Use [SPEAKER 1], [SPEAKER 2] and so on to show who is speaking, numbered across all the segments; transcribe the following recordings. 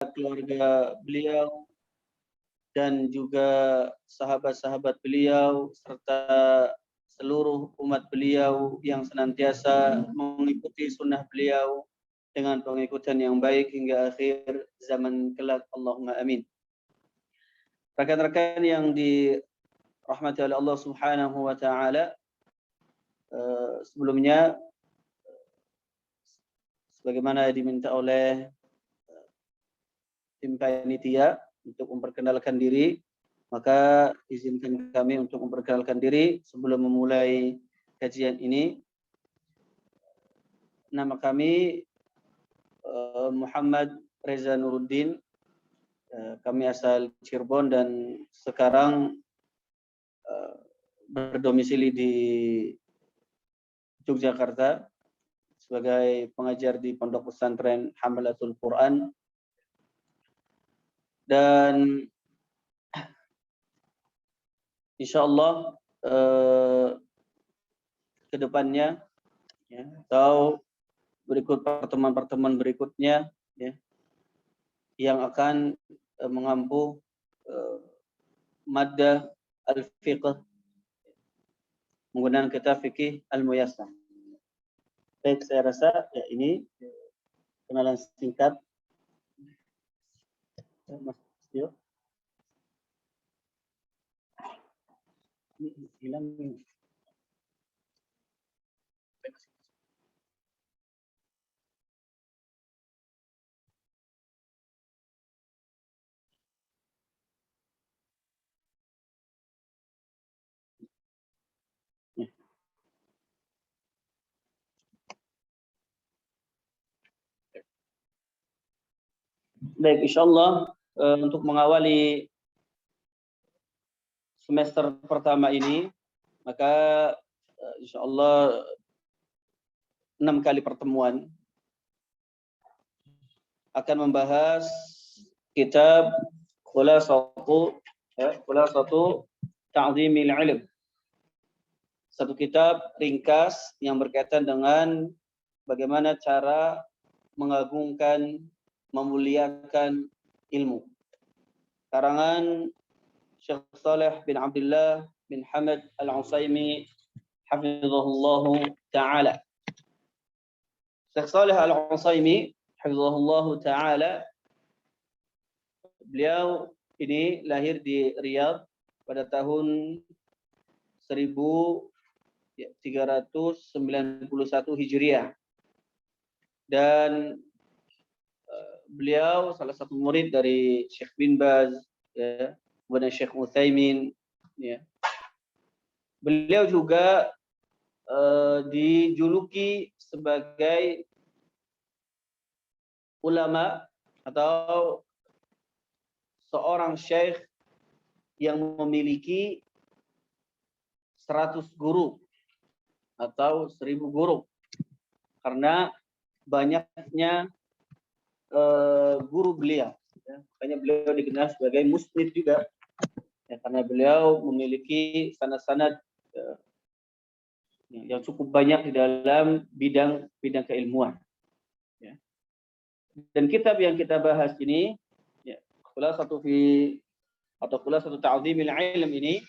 [SPEAKER 1] keluarga beliau dan juga sahabat-sahabat beliau serta seluruh umat beliau yang senantiasa mengikuti sunnah beliau dengan pengikutan yang baik hingga akhir zaman kelak. Allahumma amin. Rekan-rekan yang dirahmati oleh Allah Subhanahu wa taala, sebelumnya sebagaimana diminta oleh tim panitia untuk memperkenalkan diri, maka izinkan kami untuk memperkenalkan diri sebelum memulai kajian ini. Nama kami Muhammad Reza Nuruddin. Kami asal Cirebon dan sekarang berdomisili di Yogyakarta sebagai pengajar di Pondok Pesantren Hamalatul Quran. Dan insyaallah ke depannya ya, atau berikut pertemuan-pertemuan berikutnya ya, yang akan mengampu maddah al-fiqh menggunakan kitab fikih al-muyassar. Baik, saya rasa ya ini kenalan singkat. Mas Tio. Ini hilang. Baik, insyaallah untuk mengawali semester pertama ini, maka insyaallah 6 kali pertemuan akan membahas kitab Khulasatu Ta'zimil Ilm. Satu kitab ringkas yang berkaitan dengan bagaimana cara mengagungkan, memuliakan ilmu. Karangan Syekh Saleh bin Abdullah bin Hamad Al-Utsaimin hafizahullah taala. Syekh Saleh Al-Utsaimin hafizahullah taala, beliau ini lahir di Riyadh pada tahun 1391 Hijriah. Dan beliau salah satu murid dari Syekh bin Baz, ya, kemudian Syekh Utsaimin, ya. Beliau juga dijuluki sebagai ulama atau seorang syekh yang memiliki 100 guru atau 1000 guru, karena banyaknya guru beliau. Ya. Makanya beliau dikenal sebagai musnid juga, ya, karena beliau memiliki sanad-sanad yang cukup banyak di dalam bidang keilmuan. Ya. Dan kitab yang kita bahas ini, ya, Khulasatu Ta'zimil Ilm ini,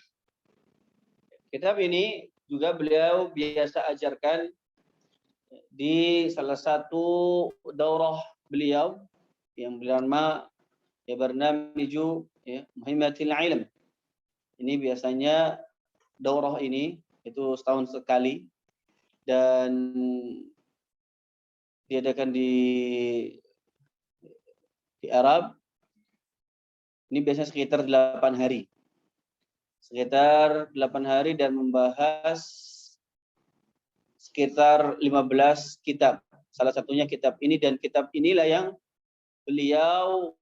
[SPEAKER 1] kitab ini juga beliau biasa ajarkan di salah satu daurah beliau yang bernama Barnamiju Muhimmatil Ilm. Ini biasanya daurah ini itu setahun sekali dan diadakan di Arab. Ini biasanya sekitar 8 hari. Sekitar 8 hari dan membahas sekitar 15 kitab. Salah satunya kitab ini, dan kitab inilah yang beliau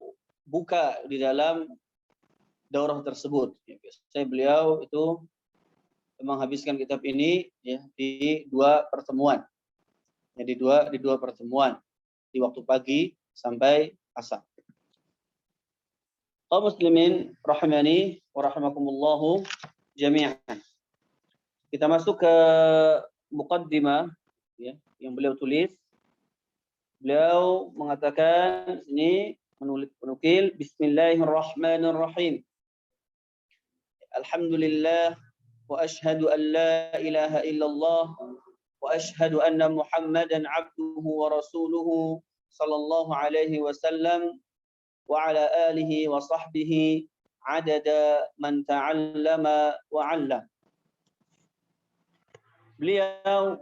[SPEAKER 1] buka di dalam daurah tersebut. Biasanya beliau itu menghabiskan kitab ini ya di 2 pertemuan. Ya, di dua pertemuan, di waktu pagi sampai asar. Kaum muslimin rahimani wa rahimakumullah jami'an. Kita masuk ke muqaddimah ya, yang beliau tulis. Beliau mengatakan ini penukil, Bismillahirrahmanirrahim. Alhamdulillah wa ashhadu an la ilaha illallah wa ashhadu anna Muhammadan abduhu wa rasuluhu sallallahu alaihi wasallam wa ala alihi wa sahbihi adada man ta'allama wa 'allam. Beliau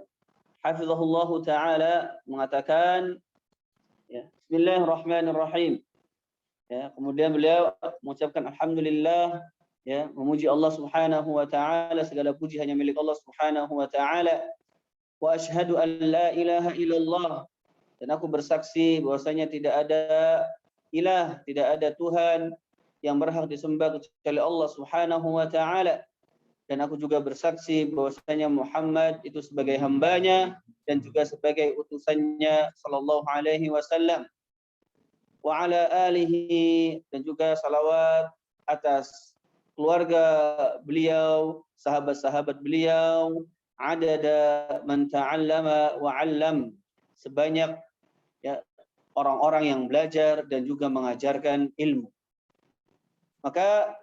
[SPEAKER 1] hafizahullah taala mengatakan ya, Bismillahirrahmanirrahim. Ya, kemudian beliau mengucapkan alhamdulillah, ya, memuji Allah Subhanahu wa taala, segala puji hanya milik Allah Subhanahu wa taala. Wa asyhadu an la ilaha illallah, dan aku bersaksi bahwasanya tidak ada ilah, tidak ada Tuhan yang berhak disembah kecuali Allah Subhanahu wa taala. Dan aku juga bersaksi bahwasanya Muhammad itu sebagai hambanya dan juga sebagai utusannya sallallahu alaihi wasallam. Wa ala alihi, dan juga salawat atas keluarga beliau, sahabat-sahabat beliau, adada man ta'allama wa 'allam, sebanyak ya orang-orang yang belajar dan juga mengajarkan ilmu. Maka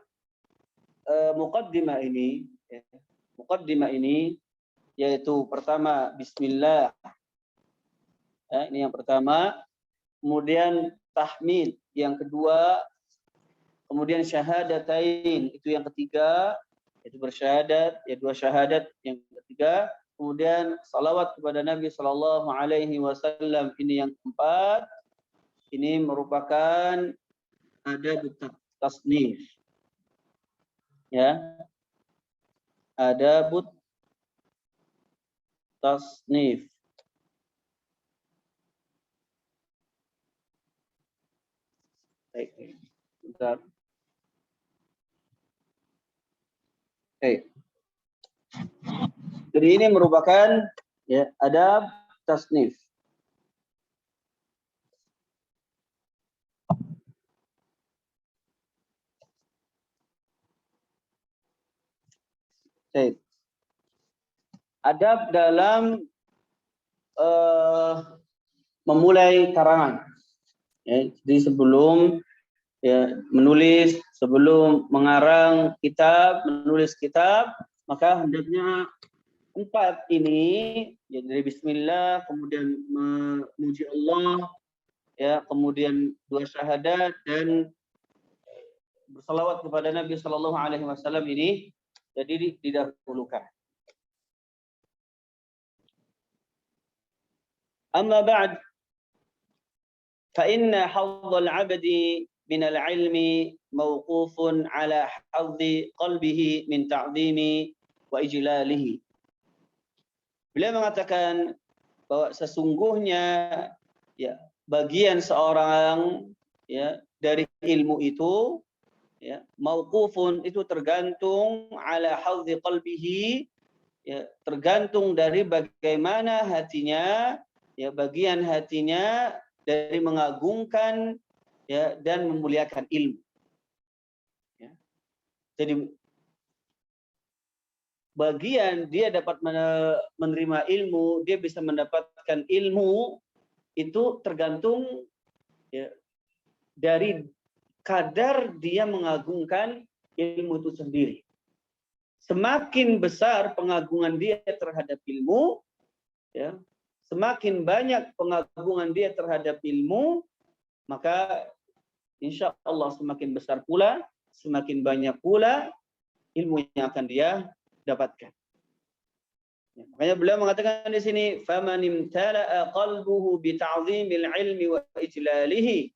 [SPEAKER 1] muqaddimah ini yaitu pertama bismillah, ya, ini yang pertama, kemudian tahmid yang kedua, kemudian syahadatain itu yang ketiga, itu bersyahadat, ya dua syahadat yang ketiga, kemudian salawat kepada Nabi sallallahu alaihi wasallam ini yang keempat. Ini merupakan adab tasnif. Ya, adabut tasnif. Baik, bentar. Baik. Jadi ini merupakan ya adab tasnif. Baik. Adab dalam memulai karangan. Ya, jadi sebelum ya menulis, sebelum mengarang kitab, menulis kitab, maka hendaknya empat ini, ya dari bismillah, kemudian memuji Allah, ya, kemudian dua syahadat dan bersalawat kepada Nabi sallallahu alaihi wasallam ini jadi didahulukan. Amma ba'd, fa inna hadzal 'abdi min al-'ilmi mawqufun 'ala hadzi qalbihi min ta'zimi wa ijlalihi. Beliau mengatakan bahwa sesungguhnya ya bagian seorang ya dari ilmu itu ya mauqufun itu tergantung ala hadzi qalbihi, ya tergantung dari bagaimana hatinya, ya bagian hatinya dari mengagungkan ya dan memuliakan ilmu. Ya. Jadi bagian dia dapat menerima ilmu, dia bisa mendapatkan ilmu itu tergantung ya dari kadar dia mengagungkan ilmu itu sendiri. Semakin besar pengagungan dia terhadap ilmu, ya, semakin banyak pengagungan dia terhadap ilmu, maka insya Allah semakin besar pula, semakin banyak pula ilmu yang akan dia dapatkan. Ya, makanya beliau mengatakan di sini, "Faman imtala'a qalbuhu bi ta'zimil ilmi wa ijlalihi."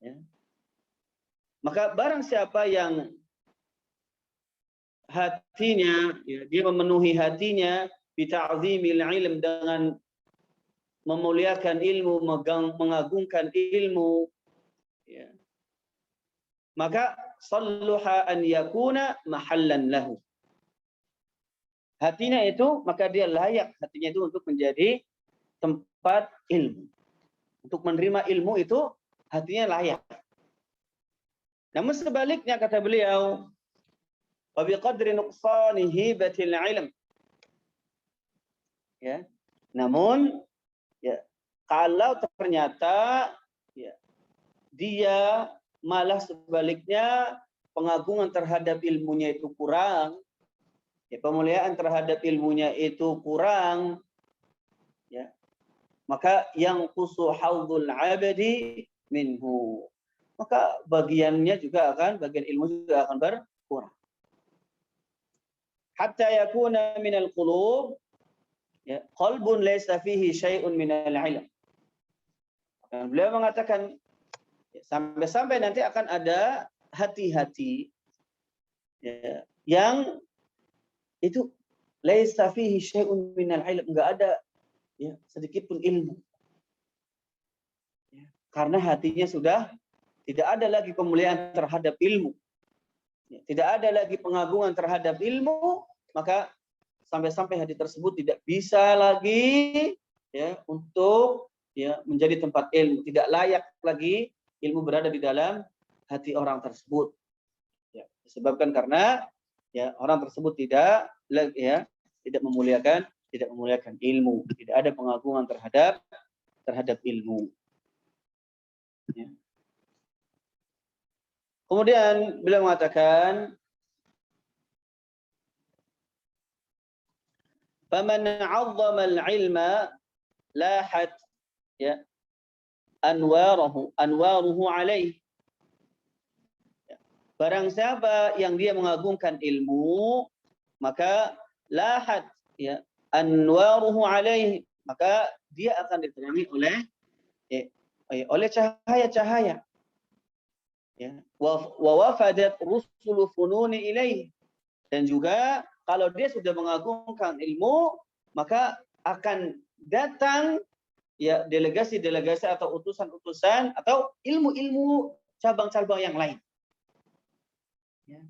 [SPEAKER 1] Ya. Maka barang siapa yang hatinya, ya, dia memenuhi hatinya bita'zimil ilm, dengan memuliakan ilmu, mengagungkan ilmu, ya, maka salluha an yakuna mahallan lahu. Hatinya itu, maka dia layak hatinya itu untuk menjadi tempat ilmu. Untuk menerima ilmu itu hatinya layak. Namun sebaliknya kata beliau, wa biqadri nuqsani hibatil ilm. Ya. Namun ya kalau ternyata ya dia malah sebaliknya pengagungan terhadap ilmunya itu kurang, ya, pemuliaan terhadap ilmunya itu kurang, ya, maka yang qusu haudul abadi minhu, maka bagian ilmu juga akan berkurang. Hatta yakuna minal qulub, ya, qalbun laysa fihi syai'un minal ilm. Dan beliau mengatakan, ya, sampai-sampai nanti akan ada hati-hati, ya, yang itu laysa fihi syai'un minal ilm, enggak ada, ya, sedikit pun ilmu. Ya, karena hatinya sudah tidak ada lagi pemuliaan terhadap ilmu. Ya, tidak ada lagi pengagungan terhadap ilmu, maka sampai-sampai hati tersebut tidak bisa lagi, ya, untuk, ya, menjadi tempat ilmu, tidak layak lagi ilmu berada di dalam hati orang tersebut. Ya, disebabkan karena, ya, orang tersebut tidak memuliakan ilmu, tidak ada pengagungan terhadap ilmu. Ya. Kemudian beliau mengatakan, faman 'azzama al-'ilma lahat, ya, anwaruhu 'alaihi. Barang siapa yang dia mengagungkan ilmu, maka lahat, ya, anwaruhu 'alaihi, maka dia akan diterangi oleh cahaya-cahaya. Ya, wa wafadat rusulu fununi ilaihi, dan juga kalau dia sudah mengagungkan ilmu, maka akan datang, ya, delegasi-delegasi atau utusan-utusan atau ilmu-ilmu cabang-cabang yang lain. Ya.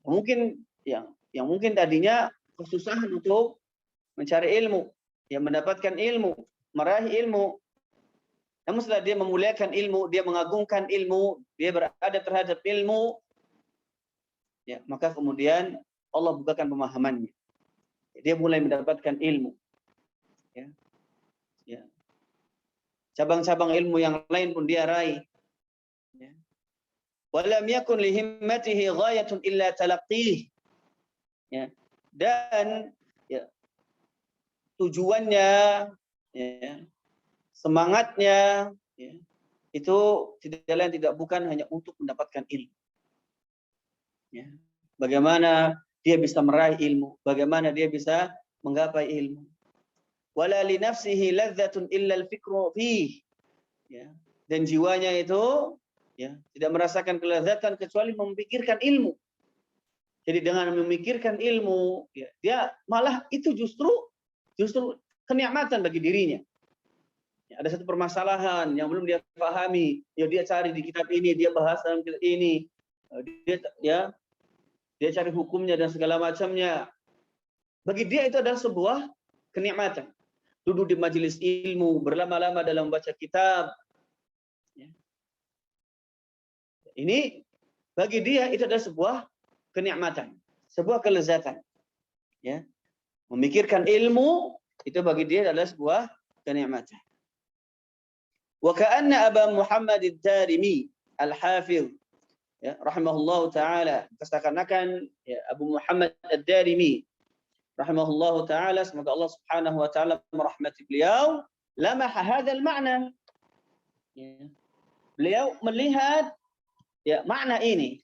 [SPEAKER 1] Mungkin yang mungkin tadinya kesusahan untuk mencari ilmu, ya, mendapatkan ilmu, meraih ilmu. Namun setelah dia memuliakan ilmu, dia mengagungkan ilmu, dia berada terhadap ilmu, ya, maka kemudian Allah bukakan pemahamannya. Dia mulai mendapatkan ilmu. Ya. Ya. Cabang-cabang ilmu yang lain pun dia raih. Ya. Walam yakun li himmatihi ghayatun illa talaqqih. Ya. Dan, ya, tujuannya, ya, semangatnya, ya, itu tidak bukan hanya untuk mendapatkan ilmu. Ya. Bagaimana dia bisa meraih ilmu, bagaimana dia bisa menggapai ilmu. Wala li nafsihi ladzatun illa al-fikru fihi. Ya. Dan jiwanya itu, ya, tidak merasakan kelezatan kecuali memikirkan ilmu. Jadi dengan memikirkan ilmu, ya, dia malah itu justru kenikmatan bagi dirinya. Ya, ada satu permasalahan yang belum dia pahami, ya, dia cari di kitab ini, dia bahas dalam kitab ini, dia cari hukumnya dan segala macamnya. Bagi dia itu adalah sebuah kenikmatan. Duduk di majelis ilmu, berlama-lama dalam membaca kitab. Ya. Ini bagi dia itu adalah sebuah kenikmatan, sebuah kelezatan. Ya. Memikirkan ilmu itu bagi dia adalah sebuah kenikmatan. Wa ka'anna Aba Muhammad ad-Darimi al-Hafidh, ya, rahimahullahu taala, seakan-akan, ya, Abu Muhammad ad-Darimi rahimahullahu taala, semoga Allah Subhanahu wa taala merahmati beliau, lamaha hadzal ma'na. Ya. Beliau melihat, ya, makna ini.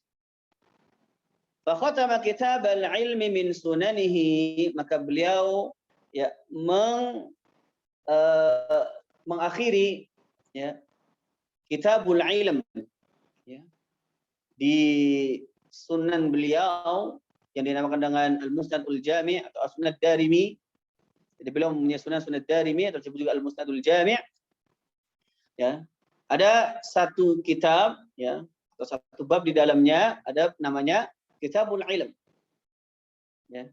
[SPEAKER 1] Fa khatama kitab al-ilmi min sunanihi, maka beliau, ya, mengakhiri, ya, kitabul ilm, ya, di sunan beliau yang dinamakan dengan Al-Musnadul Jami' atau As-Sunan Darimi. Jadi beliau mempunyai Sunan Darimi atau disebut juga Al-Musnadul Jami'. Ya. Ada satu kitab, ya, atau satu bab di dalamnya ada namanya Kitabul Ilm. Ya.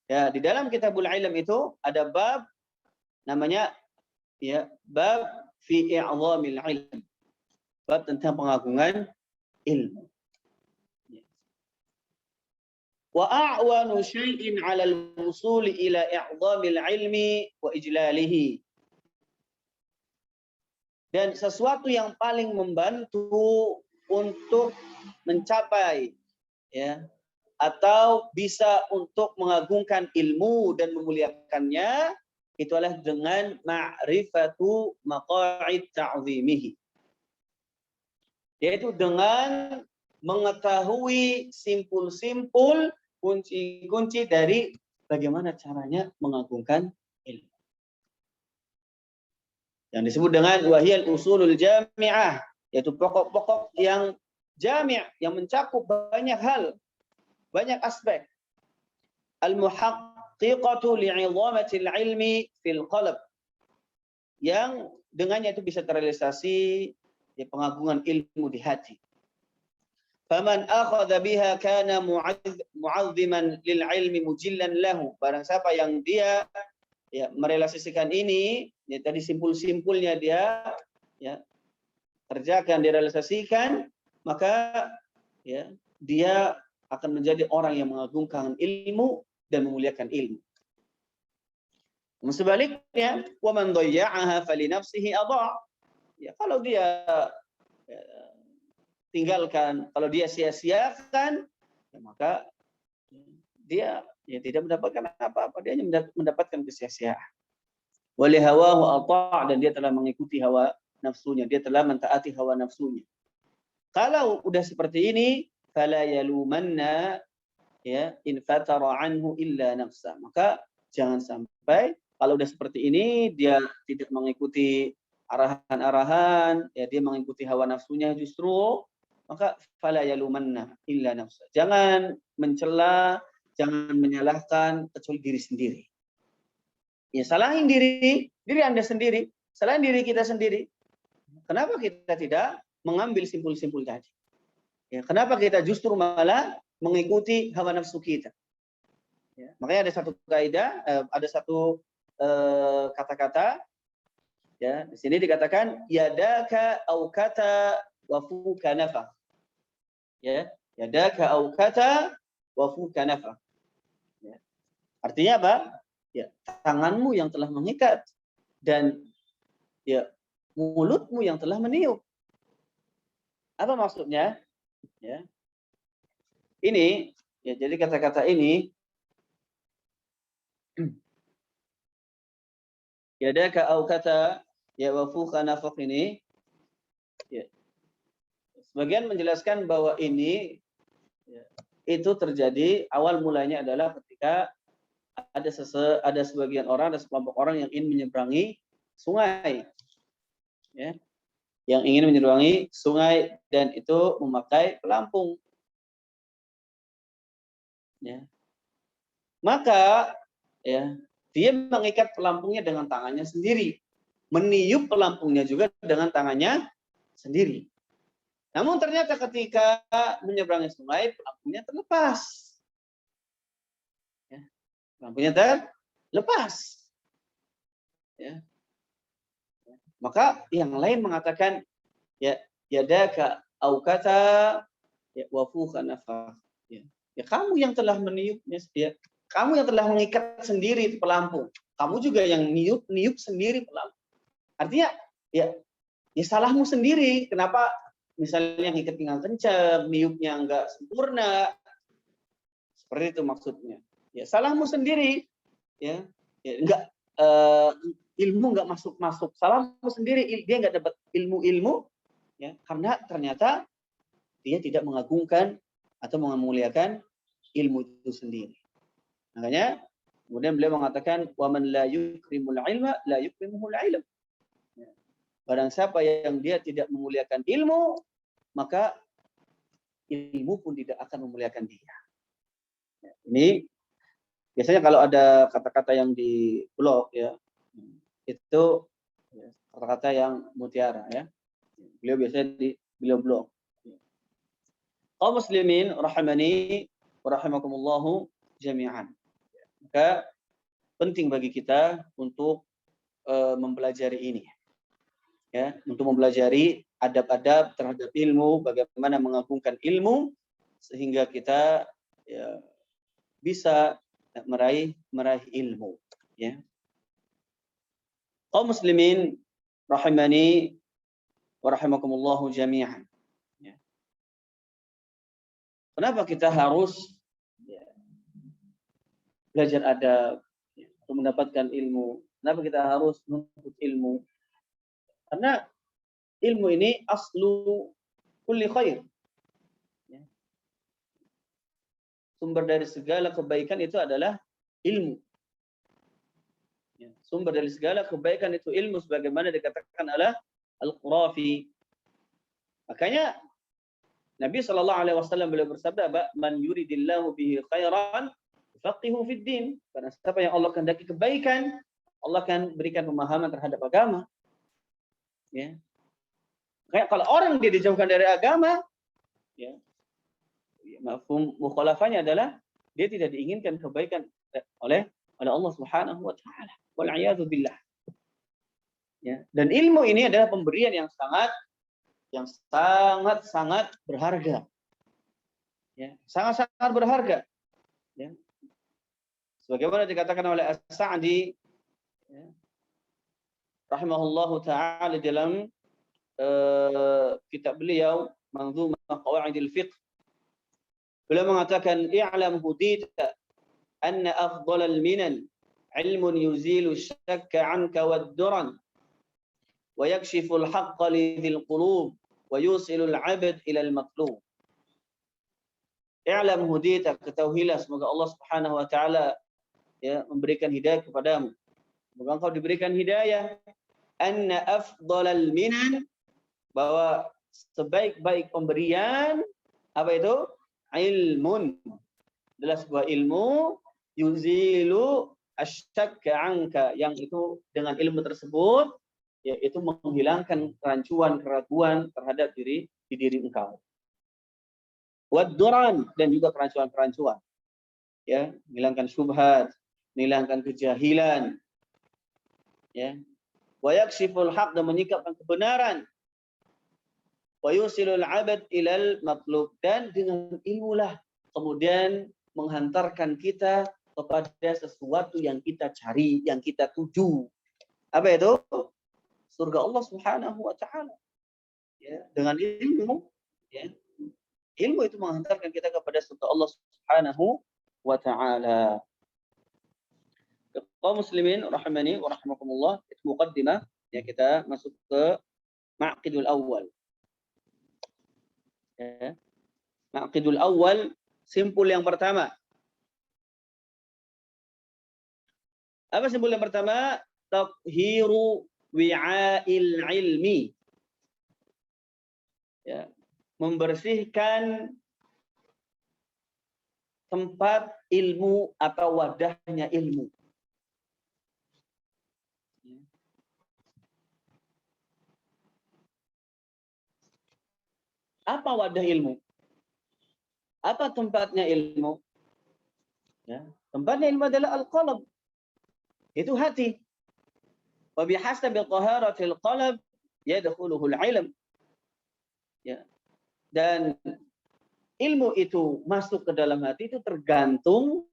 [SPEAKER 1] Ya, di dalam Kitabul Ilm itu ada bab namanya, ya, bab fi i'dhamil ilm. Bab tentang pengagungan ilmu. Wa a'wanu syai'in 'ala al-wusuli ila i'dhamil ilmi wa ijlalihi. Dan sesuatu yang paling membantu untuk mencapai ya atau bisa untuk mengagungkan ilmu dan memuliakannya itu adalah dengan ma'rifatu maqa'id ta'zimihi, yaitu dengan mengetahui simpul-simpul kunci-kunci dari bagaimana caranya mengagungkan ilmu. Yang disebut dengan wahiyal usulul jami'ah, yaitu pokok-pokok yang jami', yang mencakup banyak hal, banyak aspek. Al-muhaqqiqatu li'idhamatil ilmi fil qalb, yang dengannya itu bisa terrealisasi ya, pengagungan ilmu di hati. Faman akhadha biha kana mu'azziman lil ilmi mujillan lahu. Barang siapa yang dia ya merealisasikan ini, ya tadi simpul-simpulnya dia ya kerjakan, direalisasikan, maka ya dia akan menjadi orang yang mengagungkan ilmu dan memuliakan ilmu. Sebaliknya, wa man dhayya'aha fali nafsihi adha'. Ya kalau dia ya, tinggalkan, kalau dia sia-siakan, ya, maka dia ya tidak mendapatkan apa-apa, dia hanya mendapatkan kesia-siaan. Wali hawahu ata', dan dia telah mengikuti hawa nafsunya, dia telah mentaati hawa nafsunya. Kalau udah seperti ini, fala yalumanna ya in fatara anhu illa nafsa. Maka jangan sampai kalau udah seperti ini dia tidak mengikuti arahan-arahan, ya dia mengikuti hawa nafsunya justru, maka fala yalumanna illa nafsa. Jangan mencela, jangan menyalahkan kecuali diri sendiri. Ya salahin diri Anda sendiri, salahin diri kita sendiri. Kenapa kita tidak mengambil simpul-simpul tadi? Ya, kenapa kita justru malah mengikuti hawa nafsu kita? Ya, makanya ada satu kaidah, ada satu kata-kata, ya di sini dikatakan yadaka au kata wa fuka nafa. Ya, yadaka au kata wa fuka nafa. Ya. Artinya apa? Ya, tanganmu yang telah mengikat dan ya mulutmu yang telah meniup. Apa maksudnya? Ya. Ini ya jadi kata-kata ini yadaka au kata ya wa fuka nafaq ini ya, sebagian menjelaskan bahwa ini ya, itu terjadi awal mulanya adalah ketika ada sebagian orang, ada sekelompok orang yang ingin menyeberangi sungai, ya, yang ingin menyeberangi sungai dan itu memakai pelampung, ya. Maka ya dia mengikat pelampungnya dengan tangannya sendiri, meniup pelampungnya juga dengan tangannya sendiri. Namun ternyata ketika menyeberangi sungai pelampungnya terlepas. Lampunya terlepas. Ya. Maka yang lain mengatakan ya yadaka au kata ya wa fuka nafaq. Ya. Ya kamu yang telah meniupnya, ya. Kamu yang telah mengikat sendiri itu pelampung. Kamu juga yang niup sendiri pelampung. Artinya ya salahmu sendiri. Kenapa misalnya ngikat pinggang kencang, niupnya enggak sempurna. Seperti itu maksudnya. Ya salahmu sendiri, ya enggak ilmu enggak masuk, salahmu sendiri, dia enggak dapat ilmu, ya karena ternyata dia tidak mengagungkan atau memuliakan ilmu itu sendiri. Makanya kemudian beliau mengatakan wa man la yukrimul ilma la yukrimuhul ilm. Ya. Barang siapa yang dia tidak memuliakan ilmu, maka ilmu pun tidak akan memuliakan dia. Ya, ini biasanya kalau ada kata-kata yang di blog ya, itu kata-kata yang mutiara ya. Beliau biasanya beliau blog. Kaum muslimin rahimani wa rahimakumullahu jami'an. Maka penting bagi kita untuk mempelajari ini. Ya, untuk mempelajari adab-adab terhadap ilmu, bagaimana mengagungkan ilmu sehingga kita ya, bisa meraih ilmu, ya. Kaum muslimin rahimani wa rahimakumullahu jami'an. Ya. Kenapa kita harus belajar adab untuk mendapatkan ilmu? Kenapa kita harus menuntut ilmu? Karena ilmu ini aslu kulli khair. Ya. Sumber dari segala kebaikan itu adalah ilmu. Ya. Sumber dari segala kebaikan itu ilmu, sebagaimana dikatakan oleh Al-Qurafi. Makanya Nabi SAW beliau bersabda, "Man yuridillahu bihi khairan faqihu fid din." Karena siapa yang Allah kehendaki kebaikan, Allah akan berikan pemahaman terhadap agama. Ya. Kayak kalau orang dia dijauhkan dari agama, ya, mafhum mukhalafahnya adalah dia tidak diinginkan kebaikan oleh Allah Subhanahu wa taala. Wal a'yadzu billah. Ya. Dan ilmu ini adalah pemberian yang sangat berharga. Ya, sangat berharga. Ya. Sebagaimana dikatakan oleh As-Sa'di, ya, rahimahullahu taala dalam kitab beliau Manzumah Qawaidil Fiqh, beliau mengatakan, i'lam hudita anna afdalal minan ilmun yuzilu syakka 'anka wad-duran wa yakshiful haqqa lidhil qulub wa yusilul 'abd ila al-matlub. I'lam hudita, ketahuilah, semoga Allah Subhanahu wa taala ya memberikan hidayah kepadamu. Semoga engkau diberikan hidayah. Anna afdalal minan, bahwa sebaik-baik pemberian apa itu? Ilmun, adalah sebuah ilmu yuzilu asyakka anka, yang itu dengan ilmu tersebut yaitu menghilangkan kerancuan, keraguan terhadap diri engkau. Wad-duran, dan juga kerancuan-kerancuan. Ya, menghilangkan syubhat, menghilangkan kejahilan. Ya. Wa yakshiful haq, dan menyikapkan kebenaran. Wa yusilul 'abd ilal matlub, dan dengan ilmulah kemudian menghantarkan kita kepada sesuatu yang kita cari, yang kita tuju. Apa itu? Surga Allah Subhanahu wa taala. Ya, dengan ilmu, ya. Ilmu itu menghantarkan kita kepada surga Allah Subhanahu wa taala. Kaum muslimin rahimani wa rahimakumullah, itu muqaddimah, ya, kita masuk ke ma'qidul awal. Ya. Ma'qidul awal, simpul yang pertama. Apa simpul yang pertama? Tathiru wi'a'il ilmi. Ya. Membersihkan tempat ilmu atau wadahnya ilmu. Apa wadah ilmu? Apa tempatnya ilmu? Ya, tempatnya ilmu adalah al-qalb. Itu hati. Wa bihasabi taharatil qalb yadkhuluhu al-ilm. Ya. Dan ilmu itu masuk ke dalam hati itu tergantung,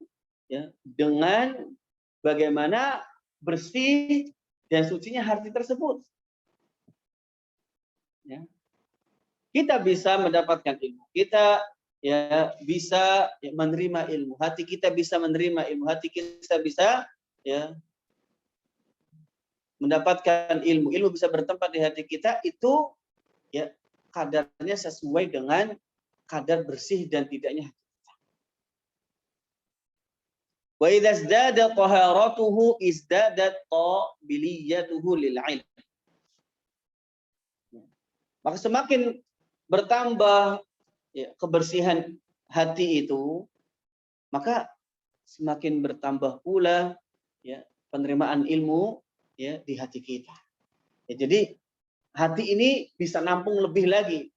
[SPEAKER 1] ya, dengan bagaimana bersih dan sucinya hati tersebut. Ya. Kita bisa mendapatkan ilmu, kita ya bisa menerima ilmu, hati kita bisa menerima ilmu, hati kita bisa ya mendapatkan ilmu, ilmu bisa bertempat di hati kita, itu ya kadarnya sesuai dengan kadar bersih dan tidaknya hati kita. Wa idza izdada taharatuhu izdadat qabiliyatuhu lil ilm. Maka semakin bertambah ya, kebersihan hati itu, maka semakin bertambah pula ya penerimaan ilmu ya di hati kita. Ya, jadi hati ini bisa nampung lebih lagi,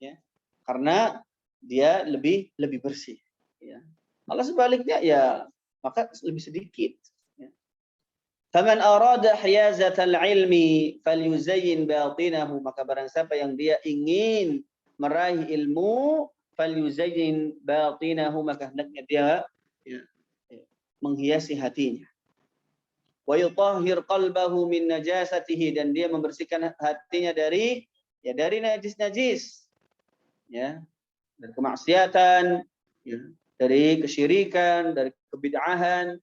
[SPEAKER 1] ya, karena dia lebih bersih. Ya. Kalau sebaliknya ya maka lebih sedikit. Faman arada hiyazatal ilmi falyuzayyin batinahu, maka barang siapa yang dia ingin meraih ilmu, falyuzayyin batinahu, maka hendaknya dia ya, menghiasi hatinya. Wa yutahhir qalbahu min najasatihi, dan dia membersihkan hatinya dari ya dari najis-najis, ya, dari kemaksiatan, ya, dari kesyirikan, dari kebid'ahan.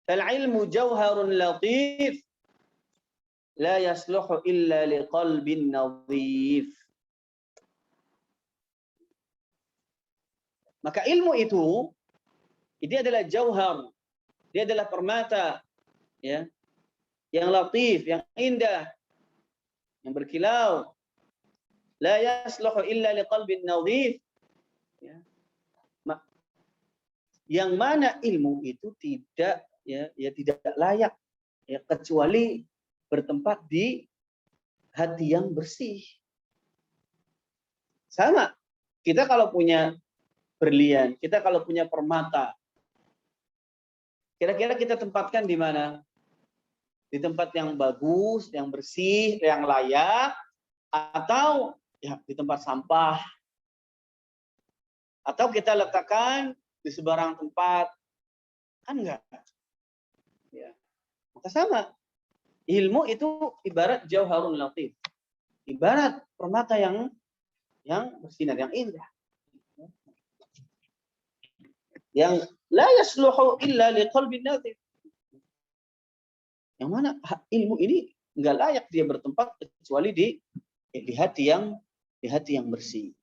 [SPEAKER 1] Fal ilmu jauharun latif la yasluhu illa liqalbin nadhif. Maka ilmu itu, ini adalah jauhar, dia adalah permata, ya, yang latif, yang indah, yang berkilau. La yasluhu illa liqalbin nadhif. Ya. Yang mana ilmu itu tidak, ya tidak layak, ya, kecuali bertempat di hati yang bersih. Sama, kita kalau punya berlian, kita kalau punya permata, kira-kira kita tempatkan di mana? Di tempat yang bagus, yang bersih, yang layak, atau ya di tempat sampah, atau kita letakkan di sembarang tempat, kan enggak? Ya. Maka sama, ilmu itu ibarat jauharun latif, ibarat permata yang bersinar, yang indah, yang la yasluhu illa liqalbin nadhif. Yang mana ilmu ini enggak layak dia bertempat kecuali di hati yang bersih.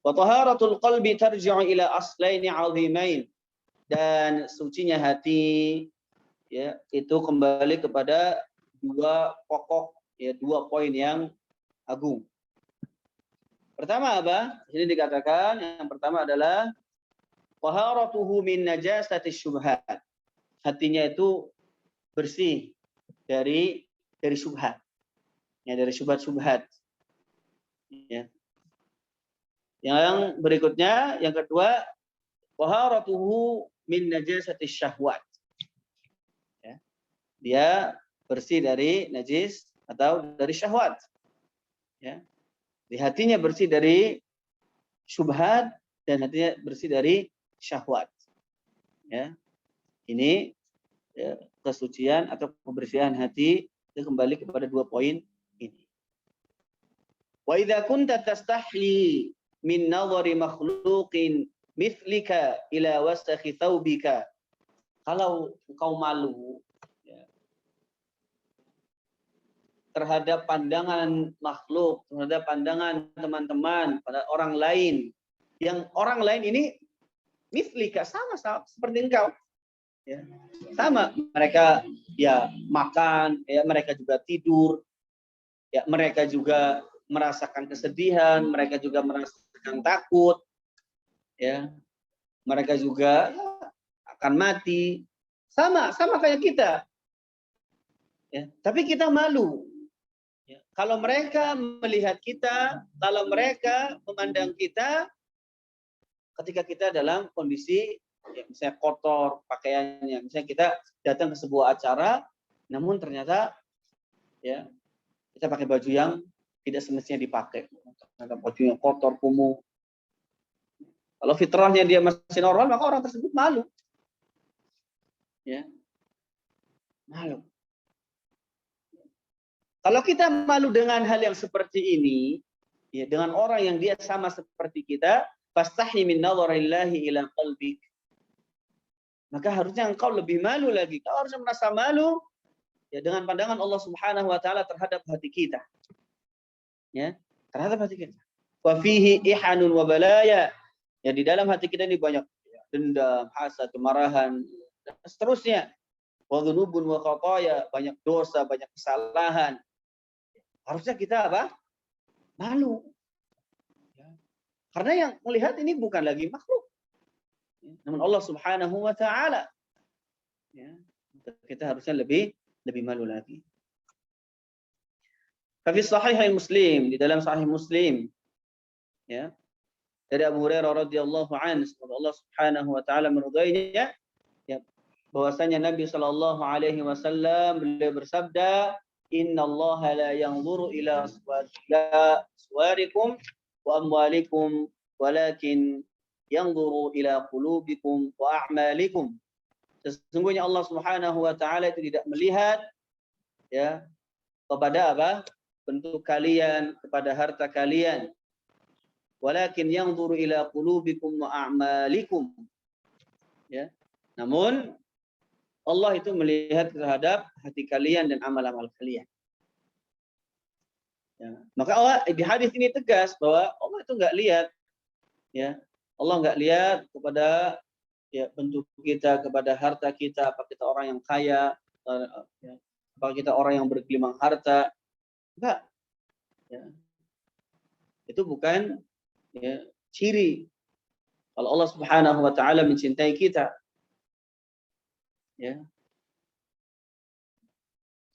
[SPEAKER 1] Wa taharatul qalbi tarji'u ila aslaini 'azimain. Dan sucinya hati, ya, itu kembali kepada dua pokok, ya, dua poin yang agung. Pertama apa? Ini dikatakan yang pertama adalah taharatuhu min najasati syubhat. Hatinya itu bersih dari syubhat. Ya, dari syubhat-syubhat. Ya. Yang berikutnya, yang kedua, taharatuhu min najasati syahwat. Ya. Dia bersih dari najis atau dari syahwat. Ya. Di hatinya bersih dari syubhat dan hatinya bersih dari syahwat. Ya. Ini, ya, kesucian atau kebersihan hati itu kembali kepada dua poin ini. Wa idza kunta tastahyi min nadhari makhluqin mithlika ila wasakhi thawbika. Kalau engkau malu, ya, terhadap pandangan makhluk, terhadap pandangan teman-teman, pada orang lain, yang orang lain ini mithlika, sama seperti engkau, ya, sama, mereka ya makan, ya mereka juga tidur, ya mereka juga merasakan kesedihan, mereka juga merasakan takut, ya mereka juga akan mati, sama kayak kita, ya, tapi kita malu. Ya, kalau mereka melihat kita, kalau mereka memandang kita ketika kita dalam kondisi, ya, misalnya kotor pakaiannya, misalnya kita datang ke sebuah acara, namun ternyata, ya, kita pakai baju yang tidak semestinya dipakai, ternyata bajunya kotor, kumuh. Kalau fitrahnya dia masih normal, maka orang tersebut malu, ya, malu. Kalau kita malu dengan hal yang seperti ini, ya, dengan orang yang dia sama seperti kita, fastahi min nadharillahi ila qalbik. Maka harusnya engkau lebih malu lagi. Kau harus merasa malu, ya, dengan pandangan Allah Subhanahu wa taala terhadap hati kita. Ya, terhadap hati kita. Wa fihi ihanun wa balaya. Ya, di dalam hati kita ini banyak, ya, dendam, hasad, kemarahan, dan seterusnya. Wa dzunubun wa khataya, banyak dosa, banyak kesalahan. Harusnya kita apa? Malu. Ya. Karena yang melihat ini bukan lagi makhluk, namun Allah Subhanahu wa taala. Ya. Kita harusnya lebih malu lagi. Fi sahih Muslim, di dalam sahih Muslim, ya, dari Abu Hurairah radhiyallahu anhu, semoga Allah Subhanahu wa taala meridainya, ya, bahwasanya Nabi sallallahu alaihi wasallam beliau bersabda, innallaha la yanzuru ila suwarikum wa amwalikum walakin yanzuru ila qulubikum wa a'malikum. Sesungguhnya Allah Subhanahu wa taala itu tidak melihat, ya, kepada apa? bentuk kalian, kepada harta kalian. Walakin yanzuru ila qulubikum wa a'malikum. Ya. Namun Allah itu melihat terhadap hati kalian dan amal-amal kalian. Ya. Maka Allah di hadis ini tegas bahwa Allah itu nggak lihat, ya, Allah nggak lihat kepada ya bentuk kita, kepada harta kita, apa kita orang yang kaya, ya, apa kita orang yang bergelimang harta, enggak. Ya. Itu bukan ya, ciri kalau Allah Subhanahu Wa Taala mencintai kita. Ya.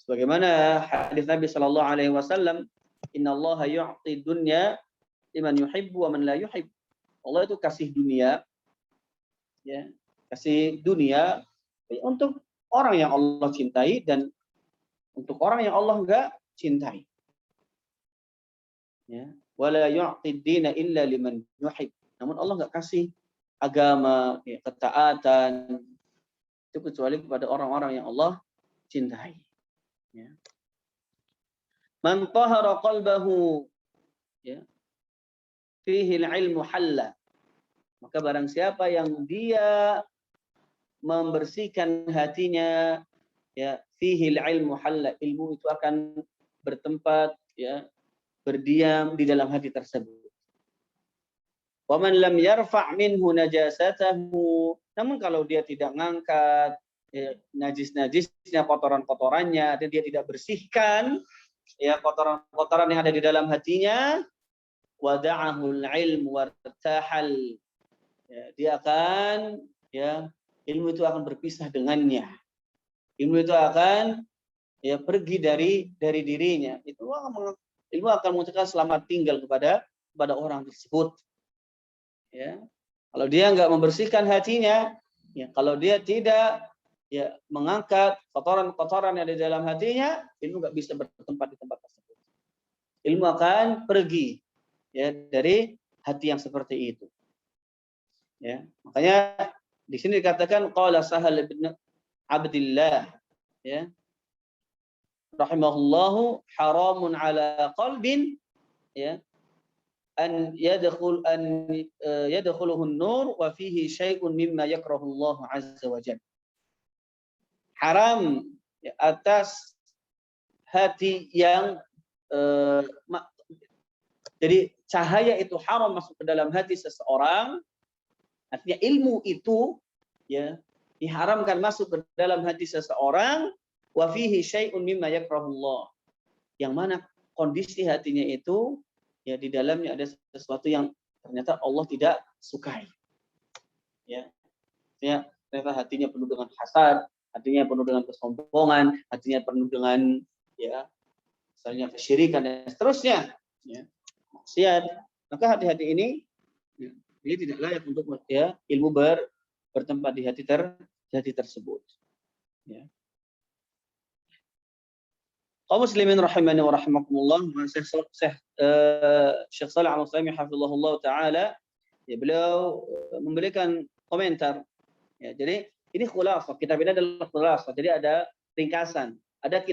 [SPEAKER 1] Sebagaimana hadis Nabi Shallallahu Alaihi Wasallam, Inna Allah yu'ti dunya liman yuhibbu wa man la yuhib. Allah itu kasih dunia, ya, kasih dunia untuk orang yang Allah cintai dan untuk orang yang Allah enggak cintai. Ya, wala yu'ti dina illa liman yuhib. Namun Allah enggak kasih agama, ya, ketaatan itu kecuali kepada orang-orang yang Allah cintai. Ya. Man tahara qalbahu, ya, fihi al-ilmu halla. Maka barang siapa yang dia membersihkan hatinya, ya, fihi al-ilmu halla, ilmu itu akan bertempat, ya, berdiam di dalam hati tersebut. Wa man lam yarfa' minhu najasatahu. Namun kalau dia tidak ngangkat ya, najis-najisnya, kotoran-kotorannya, dan dia tidak bersihkan ya kotoran-kotoran yang ada di dalam hatinya, wada'ahul ilmu wartahal. Ya, dia akan ya ilmu itu akan berpisah dengannya. Ilmu itu akan ya pergi dari dirinya. Ilmu akan mengucapkan selamat tinggal kepada orang tersebut. Ya. Kalau dia enggak membersihkan hatinya, ya, kalau dia tidak ya mengangkat kotoran-kotoran yang ada di dalam hatinya, ilmu enggak bisa bertempat di tempat tersebut. Ilmu akan pergi ya dari hati yang seperti itu. Ya, makanya di sini dikatakan qala Sahal bin Abdillah, ya, rahimahullahu, haramun ala qalbin, ya, an yadkhuluhu an-nur wa fihi syai'un mimma yakrahu Allah azza wa jalla. Haram ya, atas hati yang jadi cahaya itu haram masuk ke dalam hati seseorang. Artinya ilmu itu ya diharamkan masuk ke dalam hati seseorang, wa fihi syai'un mimma yakrahu Allah. Yang mana kondisi hatinya itu ya di dalamnya ada sesuatu yang ternyata Allah tidak sukai. Ya. Ternyata hatinya penuh dengan hasad, hatinya penuh dengan kesombongan, hatinya penuh dengan ya misalnya kesyirikan dan seterusnya. Ya. Maksiat. Maka hati-hati ini ya, ini tidak layak untuk ya ilmu bertempat di hati tersebut. Ya. Kaum muslimin rahimani wa rahimakumullah, Syekh Shalih Al-Utsaimin hafizahullah taala, ya, beliau memberikan komentar. Ya, jadi ini khulasah, kitab ini adalah khulasah. Jadi ada ringkasan. Ada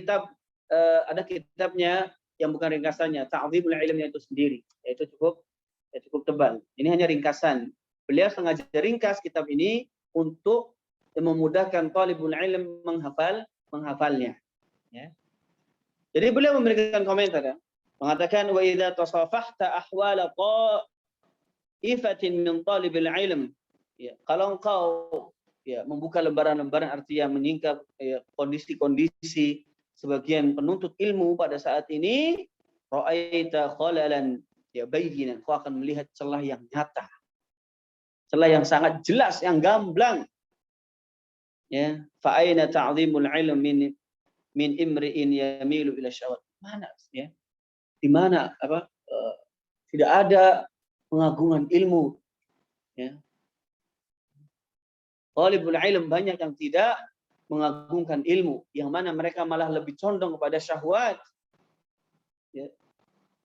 [SPEAKER 1] kitabnya yang bukan ringkasannya, Ta'dhibul Ilmnya itu sendiri, yaitu cukup tebal. Ini hanya ringkasan. Beliau sengaja ringkas kitab ini untuk memudahkan talibul ilm menghafalnya. Ya. Jadi beliau memberikan komentar, ya, mengatakan wa idza tasafahta ahwala ta'ifatin min talibil ilm. Ya, kalau engkau ya membuka lembaran-lembaran artinya menyingkap ya, kondisi-kondisi sebagian penuntut ilmu pada saat ini, ra'aita khalalan ya bayyinan, kau akan melihat celah yang nyata. Celah yang sangat jelas, yang gamblang. Ya, fa aina ta'dhimul ilm min imri'in yamilu ila syahwat. Mana ya? Di mana tidak ada pengagungan ilmu. Ya. Talibul ilm banyak yang tidak mengagungkan ilmu, yang mana mereka malah lebih condong kepada syahwat. Ya.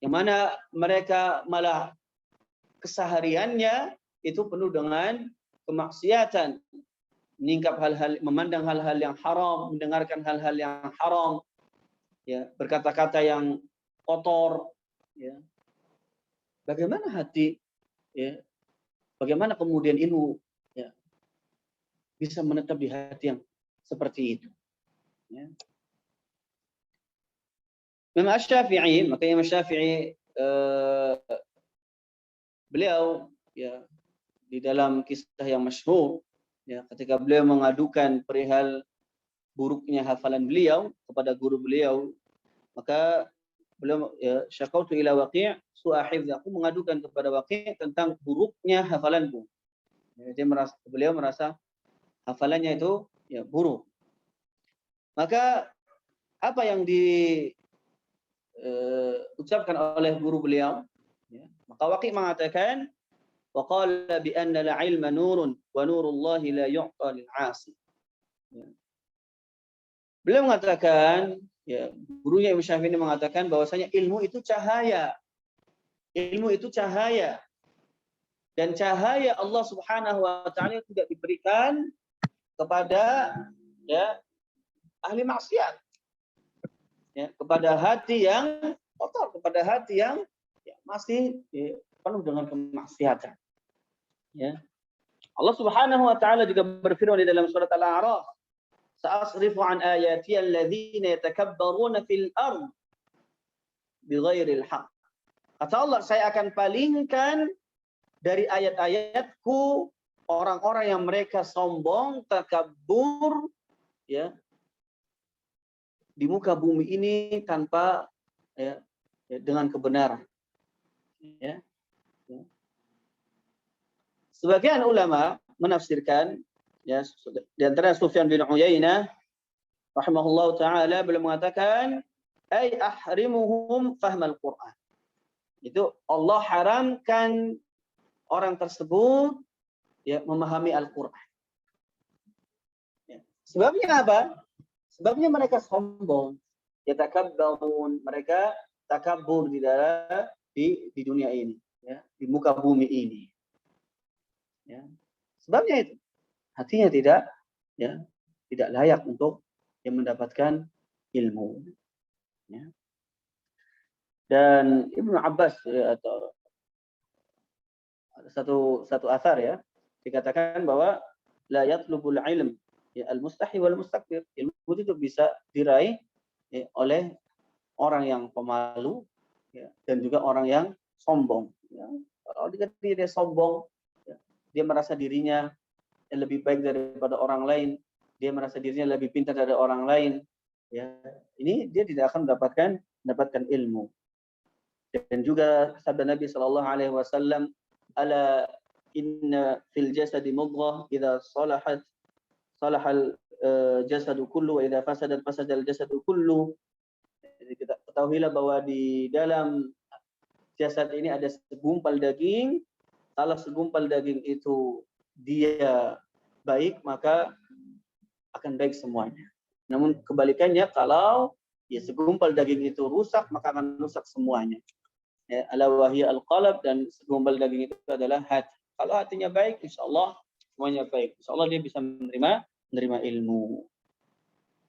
[SPEAKER 1] Yang mana mereka malah kesehariannya itu penuh dengan kemaksiatan, memandang hal-hal yang haram, mendengarkan hal-hal yang haram, ya, berkata-kata yang kotor, ya. Bagaimana hati, ya? Bagaimana kemudian ilmu, ya, bisa menetap di hati yang seperti itu? Ya. Imam Asy-Syafi'i, maka Imam Syafi'i beliau, ya, di dalam kisah yang masyhur, ya, ketika beliau mengadukan perihal buruknya hafalan beliau kepada guru beliau, maka beliau, ya, syakautu ila Waqi' su'a hifdzi, aku mengadukan kepada Waqi' tentang buruknya hafalanku. Ya, beliau merasa hafalannya itu, ya, buruk. Maka apa yang diucapkan oleh guru beliau, ya, maka Waqi' mengatakan wa qala bi anna al-'ilma nurun wa nurullahi la yu'ta lil 'asi. Ya. Beliau mengatakan, ya, gurunya Imam Syafi'i mengatakan bahwasanya ilmu itu cahaya. Ilmu itu cahaya. Dan cahaya Allah Subhanahu wa taala tidak diberikan kepada, ya, ahli maksiat. Ya, kepada hati yang kotor, kepada hati yang, ya, masih, ya, penuh dengan kemaksiatan. Ya. Allah Subhanahu wa taala juga berfirman di dalam surat Al-A'raf, "Sa'asrifu an ayati alladziina yatakabbaruna fil ardh bighairil haqq." Kata Allah, saya akan palingkan dari ayat-ayatku orang-orang yang mereka sombong, takabur, ya, di muka bumi ini tanpa, ya, dengan kebenaran. Ya. Sebagian ulama menafsirkan, ya, di antara Sufyan bin Uyainah rahimahullahu taala beliau mengatakan ay ahrimuhum fahmal Quran. Itu Allah haramkan orang tersebut, ya, memahami Al-Qur'an. Ya. Sebabnya apa? Sebabnya mereka sombong. Yatakabbarun, mereka takabur di dunia ini, ya, di muka bumi ini. Ya. Sebabnya itu hatinya tidak, ya, tidak layak untuk yang mendapatkan ilmu. Ya. Dan Ibnu Abbas, ya, atau satu asar, ya, dikatakan bahwa la yatlubul ilm, ya, al-mustahi wal mustakbir. Ilmu itu bisa diraih, ya, oleh orang yang pemalu, ya, dan juga orang yang sombong. Ya. Kalau dia sombong, ya, dia merasa dirinya lebih baik daripada orang lain, dia merasa dirinya lebih pintar dari orang lain, ya, ini dia tidak akan mendapatkan ilmu. Dan juga sabda Nabi Shallallahu Alaihi Wasallam, ala inna fil jasadi mudghah idza salahat salahal jasadu kullu wa idza fasadat fasadal jasadu kullu. Jadi kita ketahuilah bahwa di dalam jasad ini ada segumpal daging, kalau segumpal daging itu dia baik, maka akan baik semuanya. Namun kebalikannya, kalau, ya, segumpal daging itu rusak, maka akan rusak semuanya. Ya, ala wahya al-qalb, dan segumpal daging itu adalah hati. Kalau hatinya baik, insya Allah semuanya baik. Insya Allah dia bisa menerima ilmu.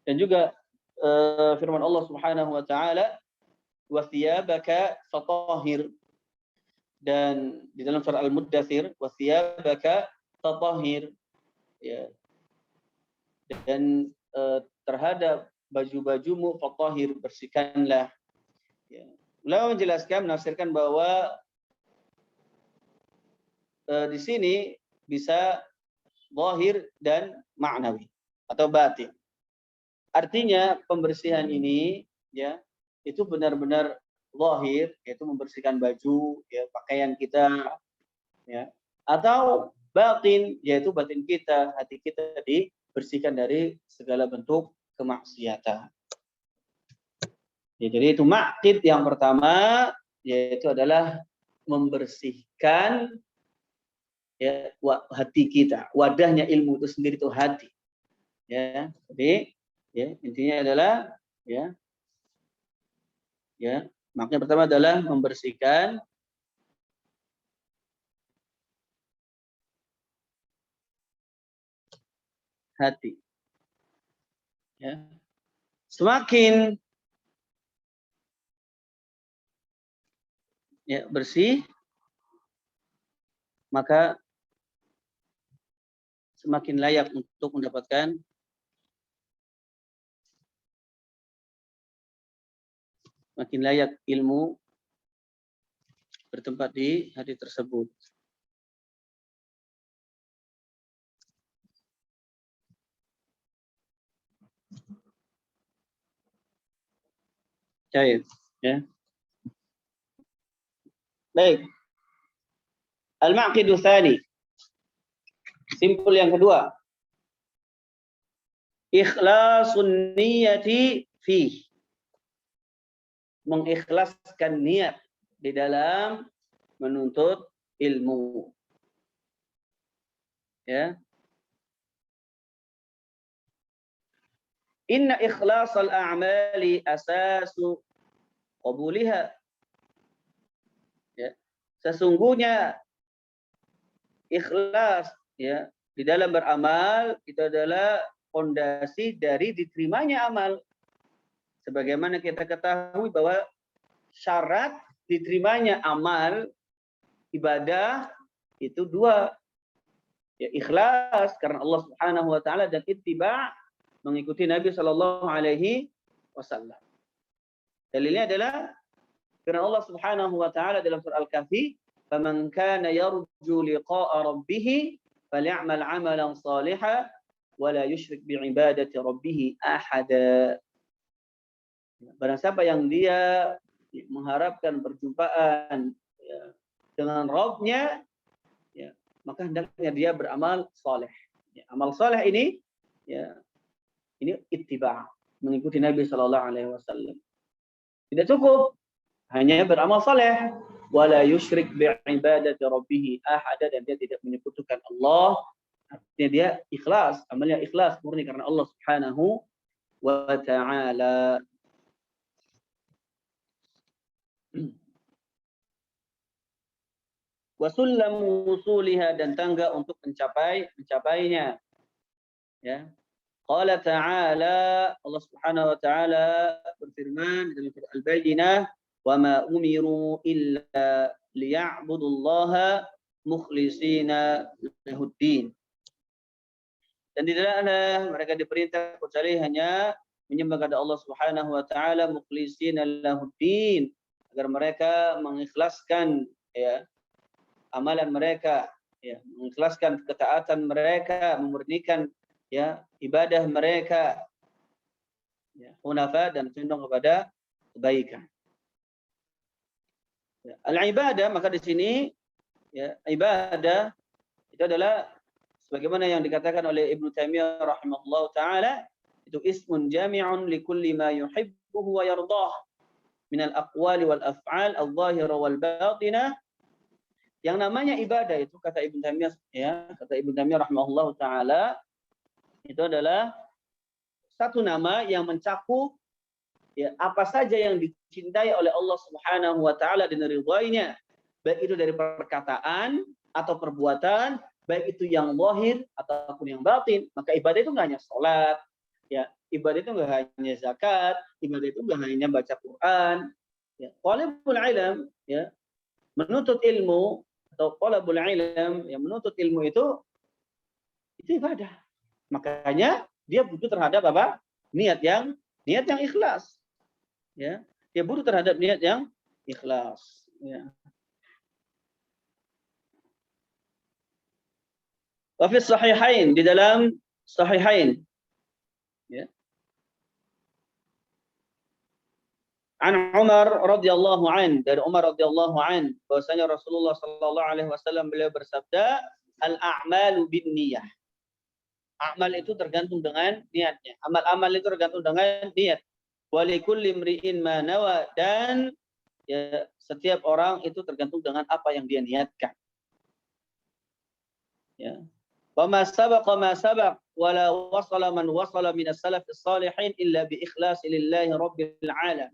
[SPEAKER 1] Dan juga firman Allah Subhanahu wa taala, wa thiyabaka fatahhir, dan di dalam surah Al-Muddatsir, wa thiyabaka fatahhir, ya, dan terhadap baju-bajumu fatahhir, bersihkanlah. Ya. Beliau menjelaskan, menafsirkan bahwa di sini bisa zahir dan ma'nawi atau batin. Artinya pembersihan ini, ya, itu benar-benar zahir, yaitu membersihkan baju, ya, pakaian kita, ya, atau batin, yaitu batin kita, hati kita dibersihkan dari segala bentuk kemaksiatan. Ya, jadi itu maqid yang pertama, yaitu adalah membersihkan, ya, hati kita. Wadahnya ilmu itu sendiri itu hati. Ya, jadi, ya, intinya adalah, ya, ya, makna pertama adalah membersihkan hati. Ya. Semakin ya, bersih, maka semakin layak untuk mendapatkan makin layak ilmu bertempat di hari tersebut. Baik, ya. Baik. Al-Maqidu Tsani. Simpul yang kedua. Ikhlasun niyati fi. Mengikhlaskan niat di dalam menuntut ilmu. Ya. Inna ikhlasal a'mali asasu qabuliha. Ya. Sesungguhnya ikhlas, ya, di dalam beramal itu adalah fondasi dari diterimanya amal. Sebagaimana kita ketahui bahwa syarat diterimanya amal ibadah itu dua, ya, ikhlas karena Allah Subhanahu wa taala dan ittiba, mengikuti Nabi sallallahu alaihi wasallam. Dalilnya adalah firman Allah Subhanahu wa taala dalam surah Al-Kahfi, "Faman kana yarju liqa'a rabbih falyamal 'amalan shalihan wa la yusyrik bi'ibadati rabbih ahada." Barang siapa yang dia mengharapkan perjumpaan, ya, dengan Rabb-nya, ya, maka hendaknya dia beramal saleh. Ya, amal saleh ini, ya, ini ittiba, mengikuti Nabi sallallahu alaihi wasallam. Tidak cukup hanya beramal saleh, wala yusyrik bi'ibadati rabbih ahada, dan dia tidak menyekutukan Allah. Artinya dia ikhlas, amalnya ikhlas murni karena Allah Subhanahu wa taala. Wa sullamu wusuliha, dan tangga untuk mencapainya. Ya. Qala ta'ala, Allah Subhanahu wa taala berfirman dalam surah Al-Bayyinah, "Wa ma umiru illa liya'budullaha mukhlishina lahuddin." Dan tidaklah mereka diperintah kecuali hanya menyembah kepada Allah Subhanahu wa taala mukhlishina lahuddin, agar mereka mengikhlaskan, ya, amalan mereka, ya, mengikhlaskan ketaatan mereka, memurnikan, ya, ibadah mereka, ya, hunafa, dan condong kepada kebaikan. Ya, al-ibadah, maka di sini, ya, ibadah itu adalah sebagaimana yang dikatakan oleh Ibnu Taimiyah rahimahullahu taala, itu ismun jami'un likulli ma yuhibbuhu wa yardah min al-aqwali wal af'al al-zahira wal batinah. Yang namanya ibadah itu, kata Ibnu Taimiyah, ya, kata Ibnu Taimiyah rahimahullahu taala, itu adalah satu nama yang mencakup, ya, apa saja yang dicintai oleh Allah Subhanahu wa taala dan ridhainya, baik itu dari perkataan atau perbuatan, baik itu yang zahir ataupun yang batin. Maka ibadah itu enggak hanya salat, ya, ibadah itu enggak hanya zakat, ibadah itu enggak hanya baca Quran, ya. Talabul ilm, ya, menuntut ilmu, atau talabul ilm, yang menuntut ilmu itu ibadah. Makanya dia butuh terhadap apa? Niat yang ikhlas. Ya, dia butuh terhadap niat yang ikhlas. Ya. Wa fi sahihain, di dalam sahihain, ya, an Umar radhiyallahu an, dari Umar radhiyallahu an, bahwasanya Rasulullah sallallahu alaihi wasallam beliau bersabda, al-a'malu binniyah. Amal itu tergantung dengan niatnya. Amal-amal itu tergantung dengan niat. Wa likulli imri'in ma nawa, dan, ya, setiap orang itu tergantung dengan apa yang dia niatkan. Ya. Wa ma sabaqa ma sabaq wa la wasala man wasala min as-salaf as-salihin illa bi ikhlasi lillahi rabbil alamin.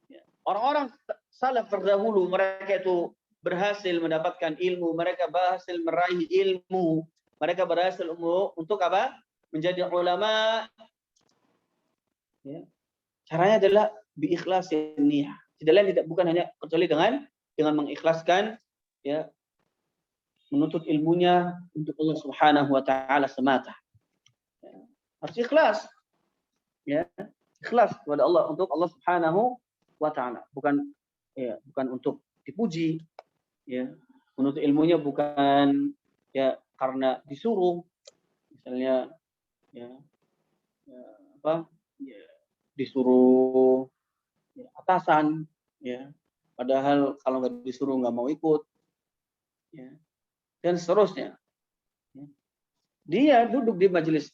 [SPEAKER 1] Ya. Orang-orang salaf terdahulu, mereka itu berhasil mendapatkan ilmu, mereka berhasil meraih ilmu, mereka berhasil untuk apa? Menjadi ulama. Ya. Caranya adalah bi ikhlasin niyah. Tidak lain, tidak bukan hanya kecuali dengan dengan mengikhlaskan ya menuntut ilmunya untuk Allah Subhanahu wa taala semata. Ya, harus ikhlas. Ya, ikhlas kepada Allah untuk Allah Subhanahu wa taala, bukan untuk dipuji, ya. Menuntut ilmunya bukan ya karena disuruh, misalnya ya, disuruh atasan, ya. Padahal kalau nggak disuruh nggak mau ikut, ya. Dan seterusnya. Dia duduk di majelis,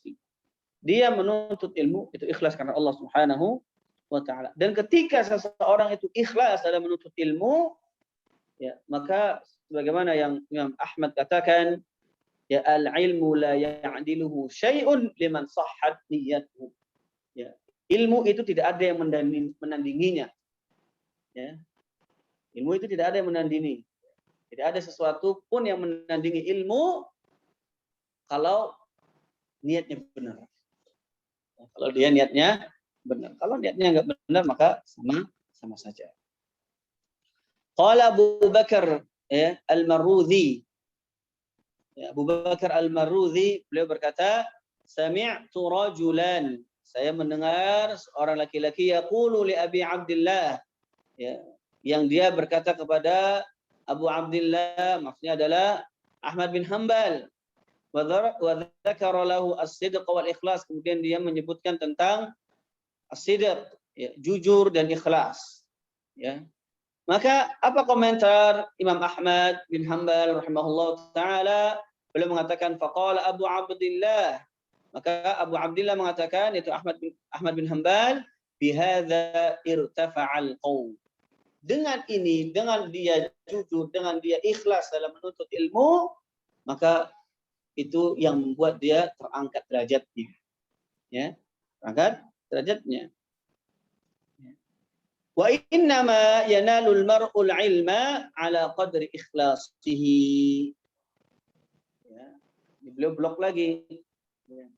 [SPEAKER 1] dia menuntut ilmu itu ikhlas karena Allah Subhanahu wa taala. Dan ketika seseorang itu ikhlas dalam menuntut ilmu, ya, maka sebagaimana yang Imam Ahmad katakan, ya al-ilmu la ya'diluhu syai'un liman sahhat niyyatuhu. Ya, ilmu itu tidak ada yang menandinginya. Ya. Ilmu itu tidak ada yang menandingi. Tidak ada sesuatu pun yang menandingi ilmu kalau niatnya benar. Kalau dia niatnya benar. Kalau niatnya enggak benar maka sama saja. Qala Abu Bakar ya, Al-Marruzi. Ya, Abu Bakar Al-Marruzi beliau berkata, sami'tu rajulan, saya mendengar seorang laki-laki yaqulu li Abi Abdullah, ya, yang dia berkata kepada Abu Abdullah, maksudnya adalah Ahmad bin Hanbal, wa dzakara lahu as-sidq wal ikhlas, kemudian dia menyebutkan tentang as-sidq, ya, jujur dan ikhlas, ya. Maka apa komentar Imam Ahmad bin Hanbal rahimahullah taala? Beliau mengatakan faqala Abu Abdullah, maka Abu Abdullah mengatakan, itu Ahmad bin Hanbal, bihadza irtafa'al qaum. Dengan ini, dengan dia jujur, dengan dia ikhlas dalam menuntut ilmu, maka itu yang membuat dia terangkat derajatnya. Ya, terangkat derajatnya. Wa innama yanalul mar'ul ilma ala qadri ikhlasihi. Ya, beliau blok lagi. Ya.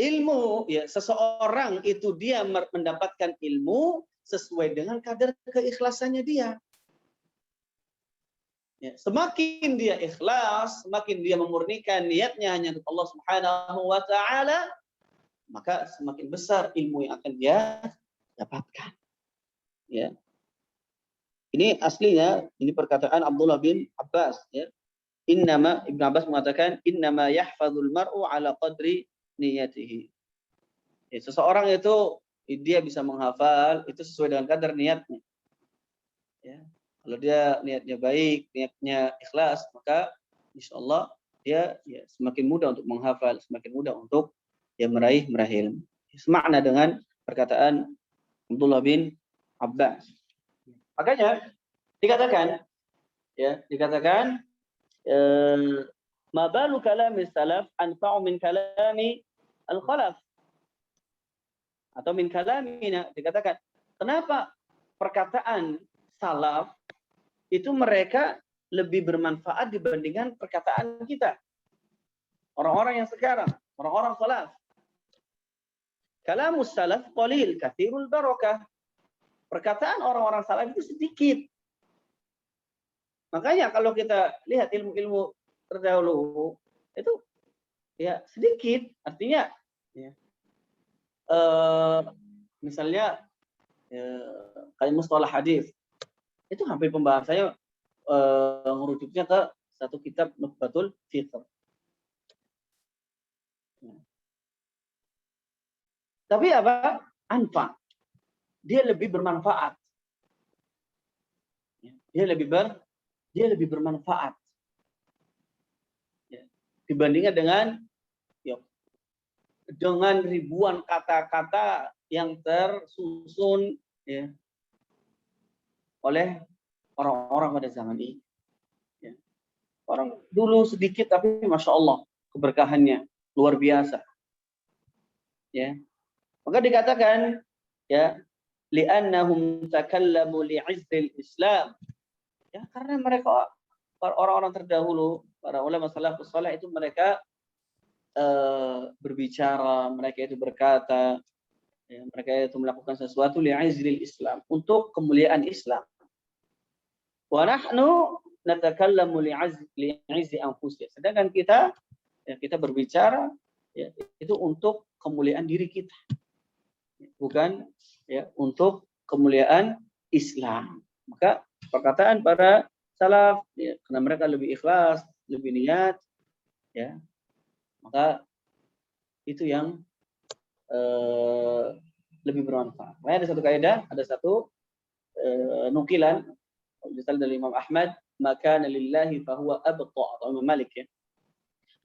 [SPEAKER 1] Ilmu, ya, seseorang itu dia mendapatkan ilmu sesuai dengan kadar keikhlasannya dia. Ya, semakin dia ikhlas, semakin dia memurnikan niatnya hanya untuk Allah Subhanahu wa taala, maka semakin besar ilmu yang akan dia dapatkan. Ya. Ini aslinya, ini perkataan Abdullah bin Abbas, ya. Ibn Abbas mengatakan innama yahfazul mar'u ala qadri niyatihi. Ya, seseorang itu dia bisa menghafal itu sesuai dengan kadar niatnya. Ya. Kalau dia niatnya baik, niatnya ikhlas, maka insyaallah dia ya semakin mudah untuk menghafal, semakin mudah untuk ya meraih ilmu. Semakna dengan perkataan Abdullah bin Abbas. Makanya dikatakan ma balu kalami salaf anfa'u min kalami al-khalaf, atau min kalamina, dikatakan kenapa perkataan salaf itu mereka lebih bermanfaat dibandingkan perkataan kita, orang-orang yang sekarang, orang-orang salaf. Kalamus salaf qalil katsirul barakah. Perkataan orang-orang salaf itu sedikit. Makanya kalau kita lihat ilmu-ilmu terdahulu itu ya sedikit, artinya ya, misalnya kayak mustalah hadis itu hampir pembahasannya merujuknya ke satu kitab Nukhbatul Fikr. Tapi apa? Anfa. Dia lebih bermanfaat. Dia lebih bermanfaat. Ya. Dibandingkan dengan ribuan kata-kata yang tersusun ya, oleh orang-orang pada zaman ini. Ya. Orang dulu sedikit tapi masya Allah keberkahannya luar biasa. Ya. Maka dikatakan ya li'annahum takallamu li'izzil Islam. Ya, karena mereka orang-orang terdahulu, para ulama salafus saleh itu mereka berbicara, mereka itu berkata, ya, mereka itu melakukan sesuatu li'izzil Islam, untuk kemuliaan Islam. Wa nahnu natakallamu li'izzi anfusina. Sedangkan kita berbicara ya, itu untuk kemuliaan diri kita. Bukan ya untuk kemuliaan Islam. Maka perkataan para salaf ya, karena mereka lebih ikhlas, lebih niat ya. Maka itu yang lebih bermanfaat. Nah, ada satu kaidah, ada satu nukilan misal dari Imam Ahmad, maka lillahi fahuwa abqa, atau Imam Malik ya.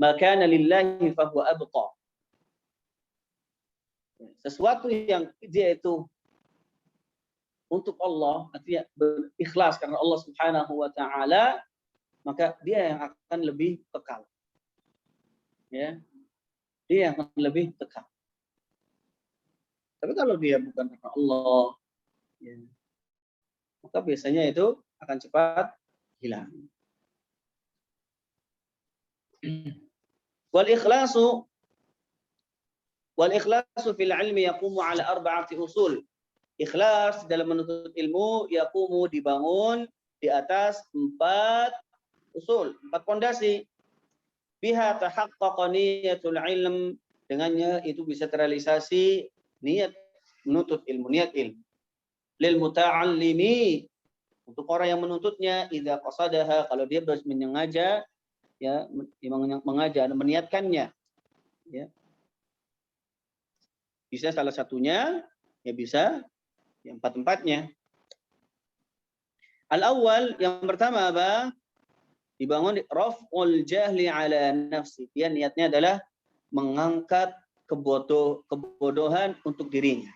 [SPEAKER 1] Maka lillahi fahuwa abqa. Sesuatu yang dia itu untuk Allah, artinya berikhlas karena Allah Subhanahu wa taala, maka dia yang akan lebih kekal. Ya. Dia yang akan lebih kekal. Tapi kalau dia bukan karena Allah, ya, maka biasanya itu akan cepat hilang. Wal ikhlasu fil ilmi yaqumu ala arba'ati usul. Ikhlas dalam menuntut ilmu yaqumu dibangun di atas 4 usul, 4 pondasi. Biha tahaqqaqa niyatul ilm, dengannya itu bisa terrealisasi niat menuntut ilmu, niat ilmu. Lil muta'allimi, untuk orang yang menuntutnya, idza qasadaha, kalau dia menyengaja ya, mengajar, meniatkannya ya. Bisa salah satunya, ya bisa yang 4-4-nya. Al-awwal, yang pertama apa? Dibangun raf'ul jahli ala nafsi. Dia niatnya adalah mengangkat kebodohan untuk dirinya.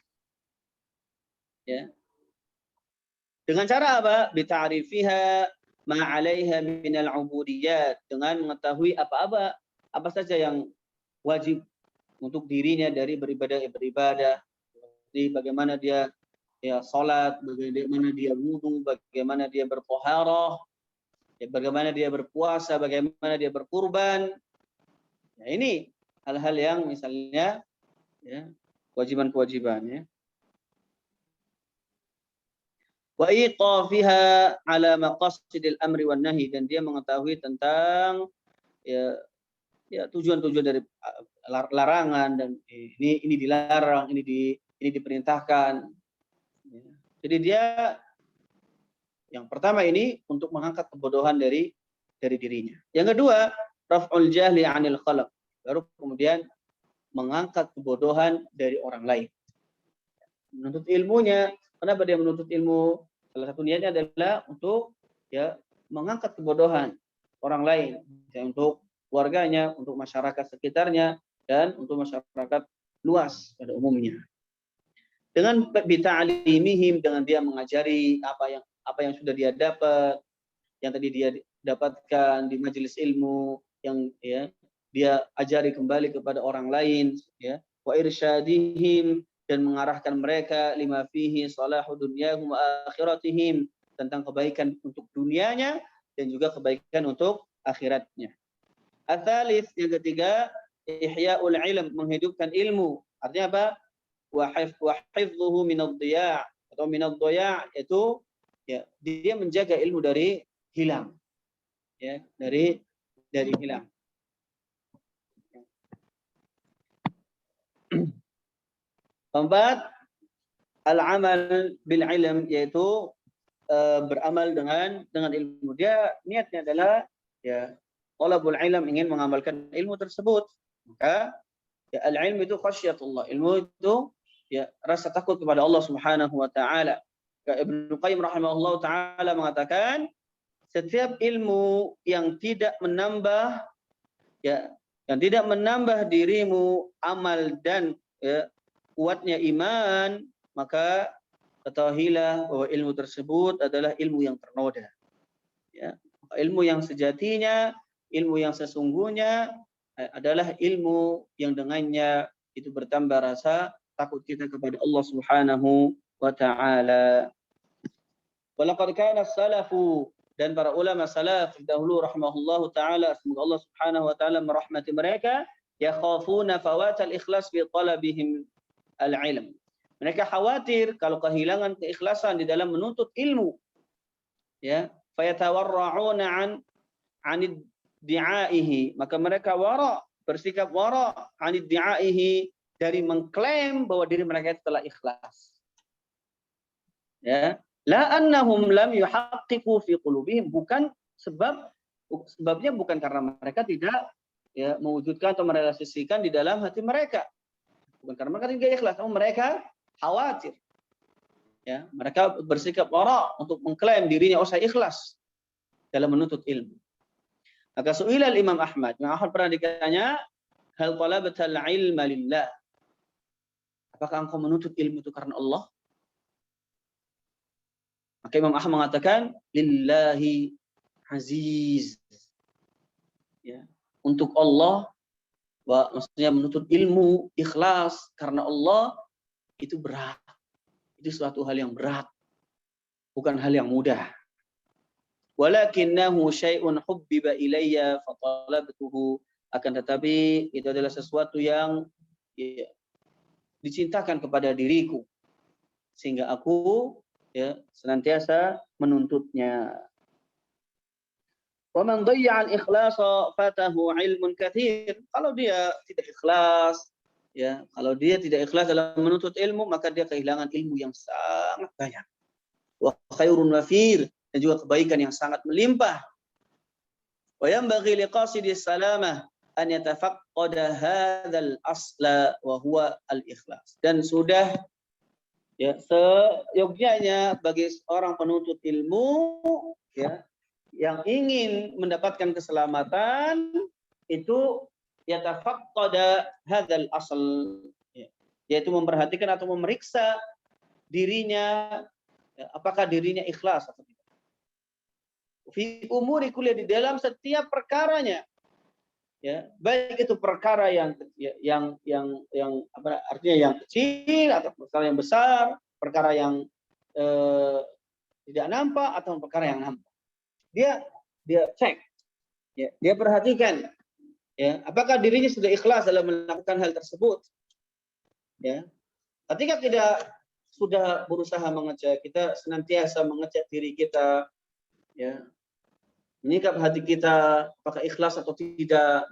[SPEAKER 1] Ya. Dengan cara apa? Bita'rifiha ma 'alaiha min al-'ubudiyat, dengan mengetahui apa saja yang wajib untuk dirinya dari beribadah. Jadi bagaimana dia ya salat, bagaimana dia wudu, bagaimana dia berthaharah, ya, bagaimana dia berpuasa, bagaimana dia berkurban. Nah, ini hal-hal yang misalnya ya, kewajiban-kewajiban ya. Wa iqafiha ala maqasidil amri wan nahi, dan dia mengetahui tentang ya tujuan-tujuan dari larangan, dan ini dilarang, ini diperintahkan. Jadi dia yang pertama ini untuk mengangkat kebodohan dari dirinya. Yang kedua, raf'ul jahli 'anil khalq. Baru kemudian mengangkat kebodohan dari orang lain. Menuntut ilmunya, kenapa dia menuntut ilmu? Salah satu niatnya adalah untuk ya mengangkat kebodohan orang lain, ya, untuk keluarganya, untuk masyarakat sekitarnya, dan untuk masyarakat luas pada umumnya. Dengan bita'alimihim, dengan dia mengajari apa yang sudah dia dapat, yang tadi dia dapatkan di majelis ilmu, yang ya dia ajari kembali kepada orang lain, ya, wa irsyadihim, dan mengarahkan mereka lima fihi salahu dunyahum wa akhiratihim, tentang kebaikan untuk dunianya dan juga kebaikan untuk akhiratnya. Ats-tsalits, yang ketiga, ihya'ul ilm, menghidupkan ilmu. Artinya apa? Wa hifdhuhu min ad-dhiya', atau min ad-dhiya', itu ya dia menjaga ilmu dari hilang. Ya, dari hilang. Keempat, al-amal bil ilm, yaitu beramal dengan ilmu. Dia niatnya adalah ya talabul ilm, ingin mengamalkan ilmu tersebut. Maka ya al-ilm itu khasyatullah. Ilmu itu ya rasa takut kepada Allah Subhanahu wa taala. Ibnu Qayyim rahimahullah taala mengatakan, setiap ilmu yang tidak menambah dirimu amal dan ya, kuatnya iman, maka ketahuilah bahwa ilmu tersebut adalah ilmu yang ternoda. Ya, ilmu yang sejatinya, ilmu yang sesungguhnya adalah ilmu yang dengannya itu bertambah rasa takut kita kepada Allah Subhanahu wa taala. Walaqad kana salafu, dan para ulama salaf dahulu rahimahullahu taala, semoga Allah Subhanahu wa taala merahmati mereka, yakhafuna fawatal ikhlas fi talabihim al-ilm. Mereka khawatir kalau kehilangan keikhlasan di dalam menuntut ilmu. Ya, fayatawarra'una an iddi'aihi, maka mereka bersikap wara' an iddi'aihi, dari mengklaim bahwa diri mereka itu telah ikhlas. Ya, la annahum lam yuhaqqiqu fi qulubihim, sebabnya bukan karena mereka tidak mewujudkan atau merealisasikan di dalam hati mereka. Bukan karena mereka tidak ikhlas, namun mereka khawatir. Ya, mereka bersikap wara' untuk mengklaim dirinya saya ikhlas dalam menuntut ilmu. Maka su'ila Imam Ahmad, pernah ditanya, hal talabatal ilma lillah? Apakah engkau menuntut ilmu itu karena Allah? Maka Imam Ahmad mengatakan, lillahi aziz. Ya, untuk Allah, maksudnya menuntut ilmu, ikhlas karena Allah, itu berat. Itu suatu hal yang berat. Bukan hal yang mudah. Walakinnahu syai'un hubbiba ilayya fatalabtuhu. Akan tetapi, itu adalah sesuatu yang dicintakan kepada diriku. Sehingga aku senantiasa menuntutnya. Wa man dhayya'a al-ikhlasa fatahu 'ilmun katsir. Kalau dia tidak ikhlas, kalau dia tidak ikhlas dalam menuntut ilmu, maka dia kehilangan ilmu yang sangat banyak. Wa khairun wafir, dan juga kebaikan yang sangat melimpah. Wa yanbaghi liqasidis salamah an yatafaqqada hadzal asla wa huwa al-ikhlas. Dan sudah seyogyanya bagi seorang penuntut ilmu yang ingin mendapatkan keselamatan itu yatafaqqada hadzal asl, yaitu memperhatikan atau memeriksa dirinya, apakah dirinya ikhlas atau tidak. Fi umuri kulli, di dalam setiap perkaranya. Baik itu perkara yang artinya yang kecil atau perkara yang besar, perkara yang tidak nampak atau perkara yang nampak. Dia cek, dia perhatikan, apakah dirinya sudah ikhlas dalam melakukan hal tersebut. Ketika kita sudah berusaha mengecek, kita senantiasa mengecek diri kita, menyikap hati kita, apakah ikhlas atau tidak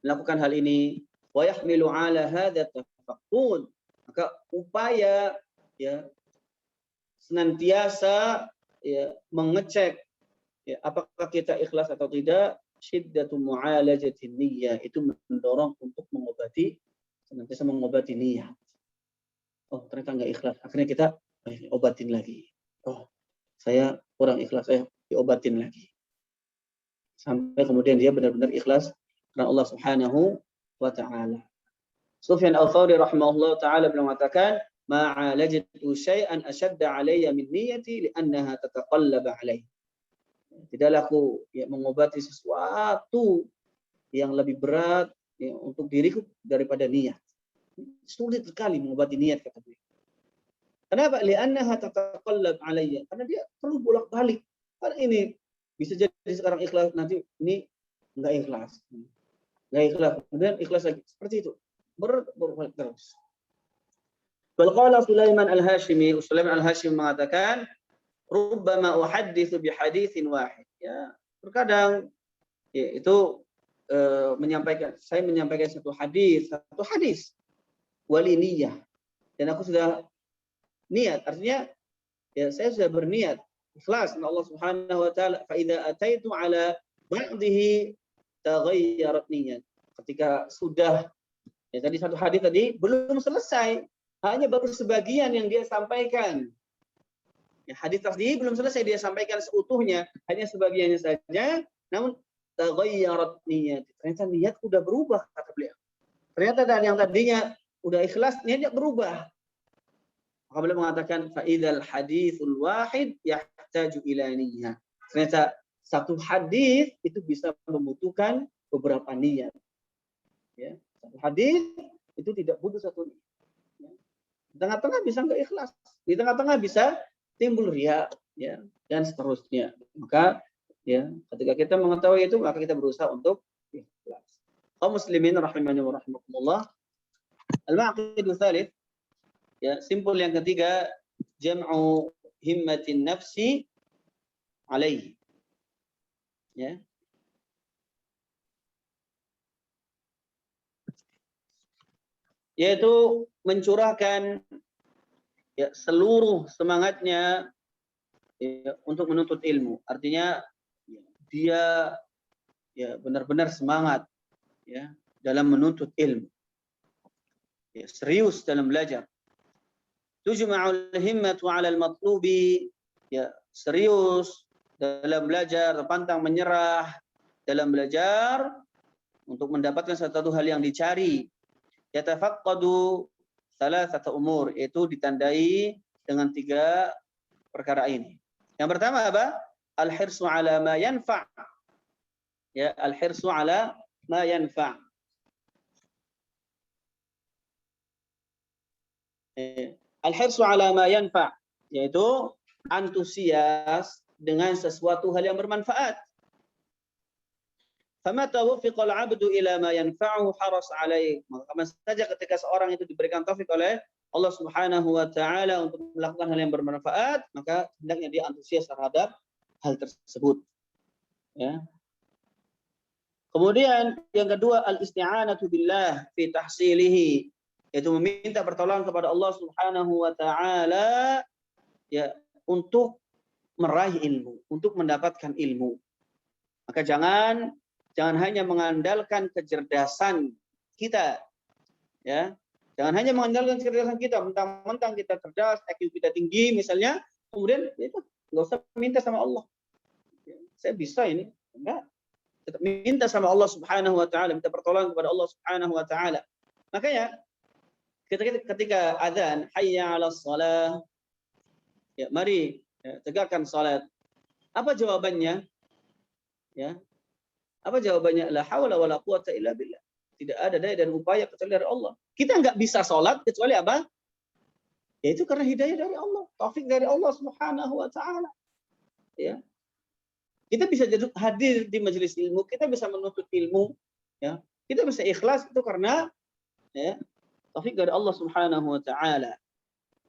[SPEAKER 1] melakukan hal ini. Wa yahmilu ala hadza tafaqqud, maka upaya senantiasa mengecek apakah kita ikhlas atau tidak, syiddatu mu'alajatin niyyah, itu mendorong untuk senantiasa mengobati niat. Oh, ternyata enggak ikhlas, akhirnya kita obatin lagi. Oh, saya kurang ikhlas, saya diobatin lagi. Sampai kemudian dia benar-benar ikhlas karena Allah Subhanahu wa ta'ala. Sufyan al-Thawri rahimahullah ta'ala beliau mengatakan, ma'alajtu syai'an ashadda 'alayya min niyyati li'annaha tataqallab 'alayya. Tidaklah aku mengobati sesuatu yang lebih berat untuk diriku daripada niat. Sulit sekali mengobati niat, kata beliau. Kenapa? Li'annaha tataqallab 'alayya. Karena dia perlu bolak-balik. Karena ini bisa jadi sekarang ikhlas, nanti ini enggak ikhlas. Enggak ikhlas, kemudian ikhlas lagi. Seperti itu. Berbalik terus. Bal qala Sulaiman al-Hashimi, Sulaiman al-Hashimi mengatakan, rubbama uhadditsu bi haditsin wahid. Terkadang itu saya menyampaikan satu hadis wali niyah, dan aku sudah niat, artinya saya sudah berniat ikhlas karena Allah Subhanahu wa taala. Fa idza ataitu ala ba'dihi taghayyarat niyyat. Ketika sudah tadi satu hadis tadi belum selesai, hanya baru sebagian yang dia sampaikan. Hadis tadi belum selesai dia sampaikan seutuhnya, hanya sebagiannya saja, namun taghayyarat niyyat. Ternyata niat sudah berubah, kata beliau. Ternyata dari yang tadinya udah ikhlas, niatnya berubah. Maka beliau mengatakan fa idzal haditsul wahid yahtaju ila niyyah. Ternyata satu hadis itu bisa membutuhkan beberapa niat. Satu hadis itu tidak butuh satu niat. Di tengah-tengah bisa enggak ikhlas, di tengah-tengah bisa timbul riya, dan seterusnya. Maka ketika kita mengetahui itu, maka kita berusaha untuk ikhlas. Kaum muslimin rahimani wa rahimakumullah. Al-ma'qidu tsalits, simpul yang ketiga, jam'u himmatin nafsi alaihi. Ya. Yaitu mencurahkan ya seluruh semangatnya ya, untuk menuntut ilmu. Artinya ya, dia ya benar-benar semangat ya dalam menuntut ilmu. Ya, serius dalam belajar. Tujma'ul himmatu 'alal matlubi, ya serius dalam belajar, pantang menyerah dalam belajar untuk mendapatkan satu hal yang dicari. Yatafaqqadu salasata umur, yaitu ditandai dengan 3 perkara ini. Yang pertama apa? Al-hirsu 'ala ma yanfa'. Ya, al-hirsu 'ala ma yanfa'. Al-hirsu 'ala ma yanfa', yaitu antusias dengan sesuatu hal yang bermanfaat. Famata wufiqal 'abdu ila ma yanfa'uhu haras 'alaih. Maka saja ketika seorang itu diberikan taufik oleh Allah Subhanahu wa taala untuk melakukan hal yang bermanfaat, maka hendaknya dia antusias terhadap hal tersebut. Ya. Kemudian yang kedua, al-isti'anatu billah fi tahsilihi, yaitu meminta pertolongan kepada Allah Subhanahu wa taala ya untuk meraih ilmu, untuk mendapatkan ilmu. Maka jangan hanya mengandalkan kecerdasan kita, ya. Jangan hanya mengandalkan kecerdasan kita, mentang-mentang kita cerdas, IQ kita tinggi misalnya, kemudian itu nggak usah minta sama Allah. Ya, saya bisa ini, enggak. Tetap minta sama Allah Subhanahu wa taala, minta pertolongan kepada Allah Subhanahu wa taala. Makanya ketika azan hayya 'alas shalah, ya mari ya, tegakkan salat. Apa jawabannya? Ya. Apa jawabannya? La haula wala quwata illa billah. Tidak ada daya dan upaya kecuali dari Allah. Kita nggak bisa sholat kecuali apa? Yaitu karena hidayah dari Allah, taufik dari Allah Subhanahu wa taala. Ya. Kita bisa hadir di majelis ilmu, kita bisa menuntut ilmu, ya. Kita bisa ikhlas itu karena ya, taufik dari Allah Subhanahu wa taala.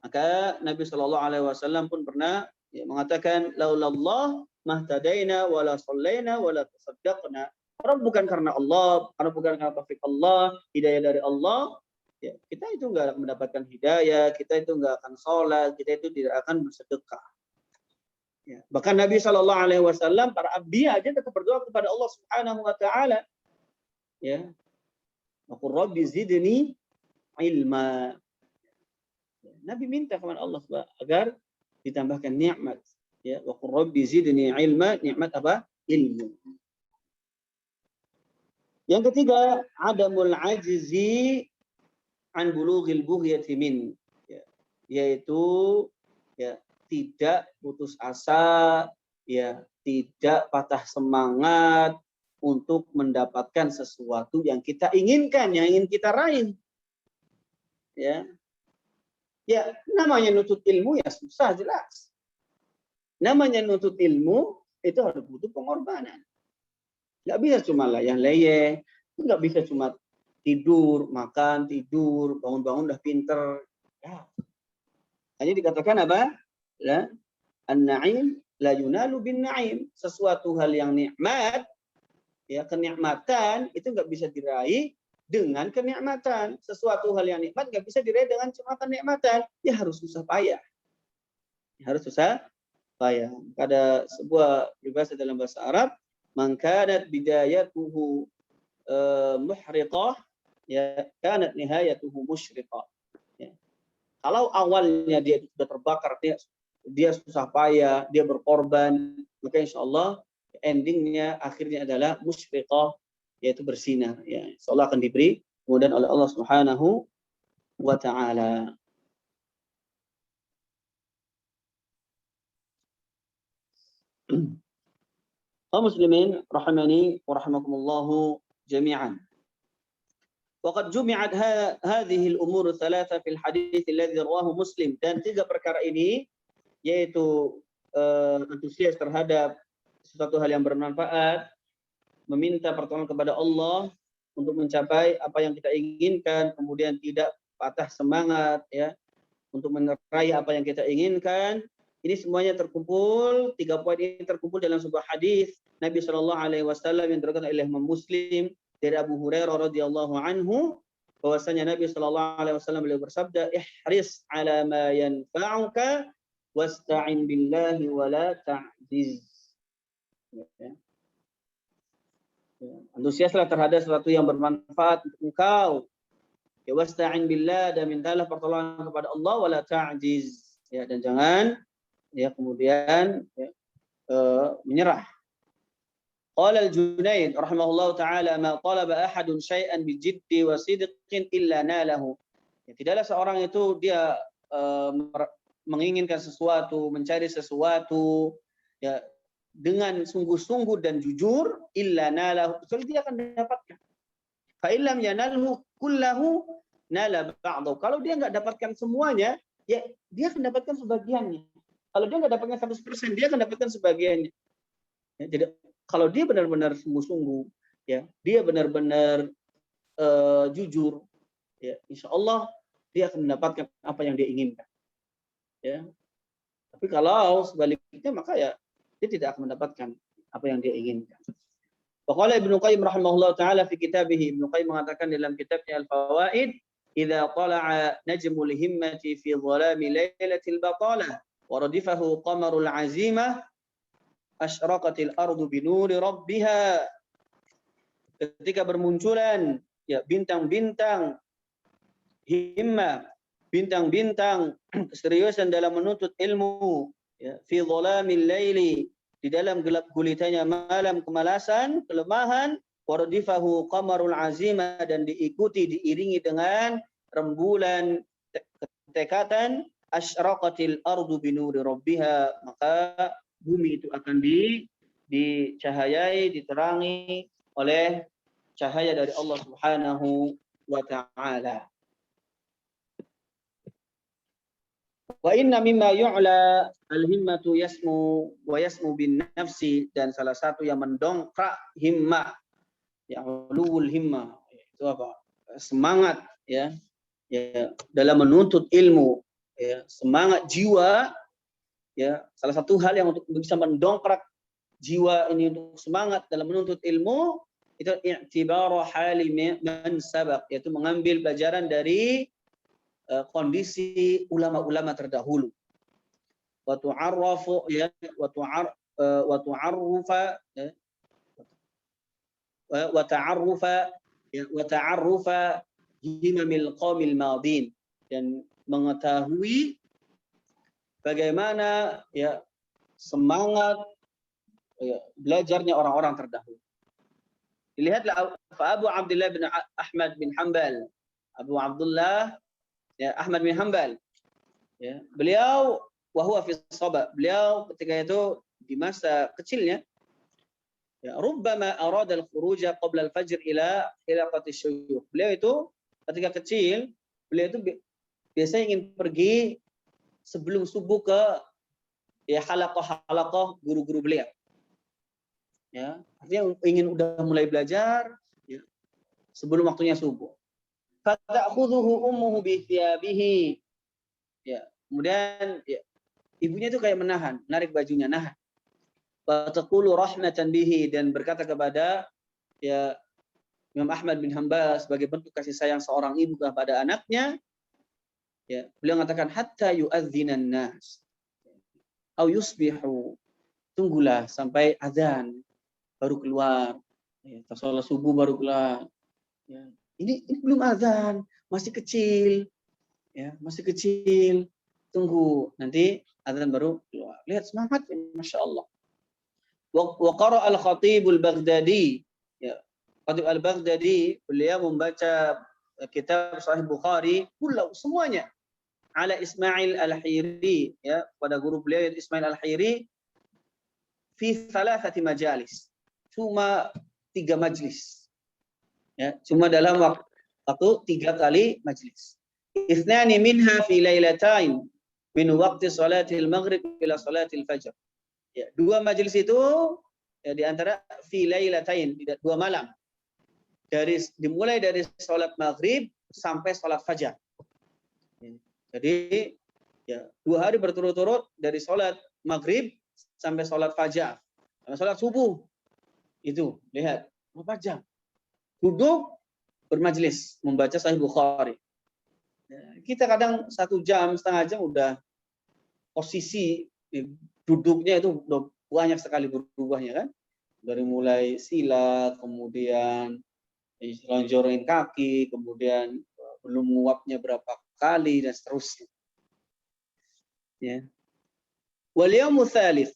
[SPEAKER 1] Maka Nabi Shallallahu alaihi wasallam pun pernah ya, mengatakan laulallah mahtadaina wala shallaina wala tasaddaqna. Kalau bukan karena Allah, karena bukan karena taufik Allah, hidayah dari Allah, ya, kita itu nggak akan mendapatkan hidayah, kita itu nggak akan sholat, kita itu tidak akan bersedekah. Ya. Bahkan Nabi Shallallahu alaihi wasallam, para abdi aja tetap berdoa kepada Allah Subhanahu wa taala. Ya. Qur rabbi zidni ilma. Nabi minta kepada Allah agar ditambahkan nikmat. Ya, wa qur rabbi zidni ilma, nikmat apa? Ilmu. Yang ketiga, adamul ajzi an bulughil bughyati min, ya, yaitu ya tidak putus asa, ya tidak patah semangat untuk mendapatkan sesuatu yang kita inginkan, yang ingin kita raih. Ya. Ya, namanya nuntut ilmu ya susah jelas. Namanya nuntut ilmu itu harus butuh pengorbanan. Nggak bisa cuma layah-layeh, nggak bisa cuma tidur, makan, tidur, bangun-bangun udah pinter. Ya. Hanya dikatakan apa? Ya, an-na'im la yunalu bin na'im. Sesuatu hal yang nikmat, ya kenikmatan itu nggak bisa diraih dengan kenikmatan. Sesuatu hal yang nikmat nggak bisa diraih dengan cuma kenikmatan. Ya harus susah payah. Ya, harus susah payah. Ada sebuah peribahasa dalam bahasa Arab, man kanat bidayatuhu muhriqah, ya kanat nihayatuhu musyriqah. Ya. Kalau awalnya dia sudah terbakar, dia susah payah, dia berkorban, maka insya Allah endingnya akhirnya adalah musyriqah, yaitu bersinar. Ya, insya Allah akan diberi kemudian oleh Allah Subhanahu wa taala. Kaum muslimin rahimani wa rahimakumullah jami'an. Waqad jumi'at hadhihi al-umur thalatha fil hadits alladhi rawahu Muslim, dan 3 perkara ini yaitu antusias terhadap sesuatu hal yang bermanfaat, meminta pertolongan kepada Allah untuk mencapai apa yang kita inginkan, kemudian tidak patah semangat ya untuk meraih apa yang kita inginkan. Ini semuanya terkumpul, 3 poin ini terkumpul dalam sebuah hadis Nabi Shallallahu Alaihi Wasallam yang diriwayatkan oleh Imam Muslim dari Abu Hurairah radhiyallahu anhu, bahwasanya Nabi Shallallahu Alaihi Wasallam beliau bersabda, ihris ala ma yanfa'uka wasta'in billahi wa la ta'jiz. Ya. Antusiaslah terhadap sesuatu yang bermanfaat untuk engkau. Ya, wasta'in billah, dan mintalah pertolongan kepada Allah, wa la ta'jiz. Ya, dan jangan ya kemudian ya, menyerah. Qala al-Junayd rahimahullahu taala, ma talaba ahadun syai'an bi jiddi wa sidqin illa nalahu. Ya, tidaklah seorang itu dia menginginkan sesuatu, mencari sesuatu ya dengan sungguh-sungguh dan jujur, illa nalahu, kecuali dia akan mendapatkan. Fa illam yanalhu kullahu nala ba'dahu. Kalau dia enggak dapatkan semuanya, ya dia akan dapatkan sebagiannya. Kalau dia enggak dapatkan 100%, dia akan dapatkan sebagiannya. Ya, jadi kalau dia benar-benar sungguh-sungguh, ya dia benar-benar jujur, ya insya Allah dia akan mendapatkan apa yang dia inginkan. Ya. Tapi kalau sebaliknya, maka ya dia tidak akan mendapatkan apa yang dia inginkan. Waqala Ibnu Qayyim rahimahullah taala fi kitabih, Ibnu Qayyim mengatakan dalam kitabnya Al-Fawaid, idza tala'a najmul himmati fi dhalami lailatil batalah wa radifahu qamarul azimah asyraqatil ardu binuri rabbiha. Ketika bermunculan ya bintang-bintang himmah, bintang-bintang keseriusan dalam menuntut ilmu, ya, fi dhalamil laili, di dalam gelap gulitanya malam, kemalasan, kelemahan, wardifahu qamarul azimah, dan diikuti, diiringi dengan rembulan ketekatan, asyraqatil ardu binuri rabbiha, maka bumi itu akan dicahayai, diterangi oleh cahaya dari Allah Subhanahu wa taala. Wa inna mimma yu'la al-himmatu yasmu wa yasmu bin nafsi, dan salah satu yang mendongkrak himmah, ya ulul himmah, itu apa? Semangat ya, ya dalam menuntut ilmu, ya semangat jiwa, ya salah satu hal yang untuk bisa mendongkrak jiwa ini untuk semangat dalam menuntut ilmu, itu i'tibaru hali man sabaq, yaitu mengambil pelajaran dari kondisi ulama-ulama terdahulu. Wa tu'arrafu ya wa ta'arrufa himamil qaumil madin, dan mengetahui bagaimana ya semangat ya, belajarnya orang-orang terdahulu. Dilihatlah Abu Abdullah bin Ahmad bin Hanbal, Abu Abdullah ya Ahmad bin Hanbal, ya beliau wahwa fi shaba, beliau ketika itu di masa kecilnya, ya rubbama arada al-khuruja qabla al-fajr ila hilaqati syuyukh, beliau itu ketika kecil beliau itu biasanya ingin pergi sebelum subuh ke ya halaqah-halaqah guru-guru beliau, ya artinya ingin udah mulai belajar ya, sebelum waktunya subuh. Fata'khudhuhu ummuhu bi thiyabihi, ya kemudian ya, ibunya itu kayak menarik bajunya, nahan. Wa taqulu rahmatan bihi, dan berkata kepada ya Imam Ahmad bin Hanbal sebagai bentuk kasih sayang seorang ibu kepada anaknya, ya beliau mengatakan hatta yu'adzinan nas au yusbihu, tunggulah sampai azan baru keluar, ya, salat subuh baru keluar, ya. Ini belum azan, masih kecil, ya masih kecil, tunggu nanti azan baru keluar. Lihat semangat, ya, masya Allah. Wa qara al-Khatib al-Baghdadi, ya Khatib al-Baghdadi beliau membaca kitab Sahih Bukhari kullu semuanya ala Ismail al-Hiri, ya pada guru beliau Ismail al-Hiri, fi thalathati majalis, cuma 3 majlis. Ya, cuma dalam waktu 3 kali majlis. Ithnani minha fi lailatain min waqti salatil maghrib ila salatil fajr. Ya, 2 majlis itu ya di antara fi lailatain, 2 malam. Dimulai dari salat maghrib sampai salat fajar. Ya, jadi ya 2 hari berturut-turut dari salat maghrib sampai salat fajar, sampai salat subuh. Itu, lihat, berapa jam? Duduk bermajelis membaca Sahih Bukhari. Kita kadang 1 jam, setengah jam udah posisi duduknya itu udah banyak sekali berubahnya kan. Dari mulai sila, kemudian lonjorin kaki, kemudian belum nguapnya berapa kali dan seterusnya. Ya. Wal yaumul tsalits.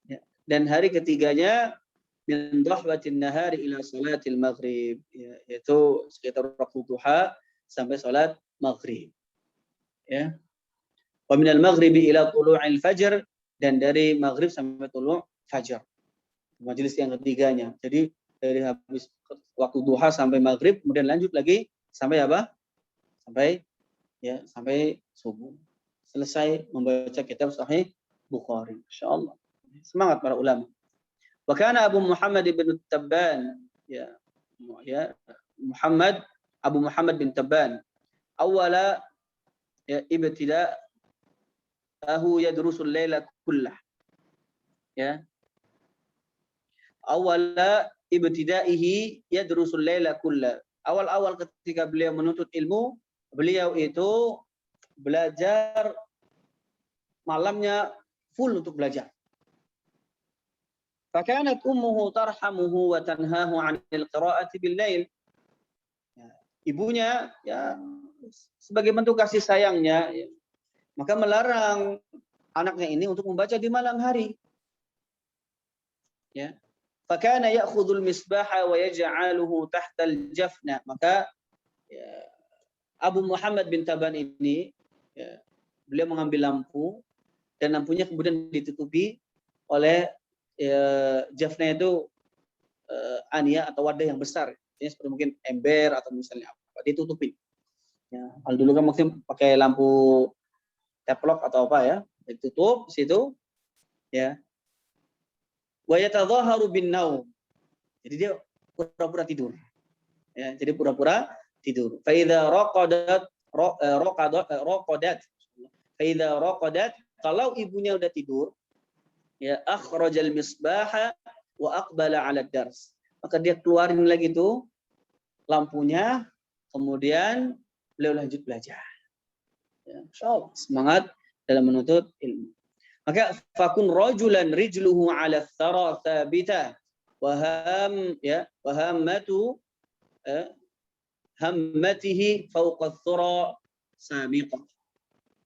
[SPEAKER 1] Ya. Dan hari ketiganya min dhahwatin nahari ila salatil maghrib, ya, yaitu sekitar waktu duha sampai salat maghrib. Ya. Wa minal maghribi ila tulu'il fajr, dan dari maghrib sampai tulu' fajar. Majelis yang ketiganya. Jadi dari habis waktu duha sampai maghrib, kemudian lanjut lagi sampai apa? Sampai subuh. Selesai membaca kitab Sahih Bukhari. Insyaallah. Semangat para ulama. Wa kana Abu Muhammad bin Tabban, Muhammad Abu Muhammad bin Tabban awala ibtida'ahu yadrusul laila kullah. Ya. Awala ibtida'ihi yadrusul laila kullah. Awal-awal ketika beliau menuntut ilmu, beliau itu belajar malamnya full untuk belajar. Fakanat ummuhu tarhamuhu wa tanhahu 'anil qira'ati bil lail. Ibunya ya sebagai bentuk kasih sayangnya ya, maka melarang anaknya ini untuk membaca di malam hari. Ya. Fakana ya'khudhul misbaha wa yaj'aluhu tahta al-jafna. Maka ya, Abu Muhammad bin Tabban ini ya, beliau mengambil lampu dan lampunya kemudian ditutupi oleh jafna itu ania atau wadah yang besar. Ini seperti mungkin ember atau misalnya apa, ditutupi. Ya, kalau dulu kan mungkin pakai lampu teplok atau apa ya, ditutup situ ya. Wa yatadhaharu bin naum. Jadi dia pura-pura tidur. Ya, jadi pura-pura tidur. Fa idza raqadat fa idza raqadat, kalau ibunya udah tidur, ya akhrajal misbaha wa aqbala 'ala dars. Maka dia keluarin lagi tuh lampunya, kemudian beliau lanjut belajar. Ya, insyaallah semangat dalam menuntut ilmu. Maka fakun rajulan rijluhu 'ala thara thabita wa hammatu hammatihi fawqa thara samiqah.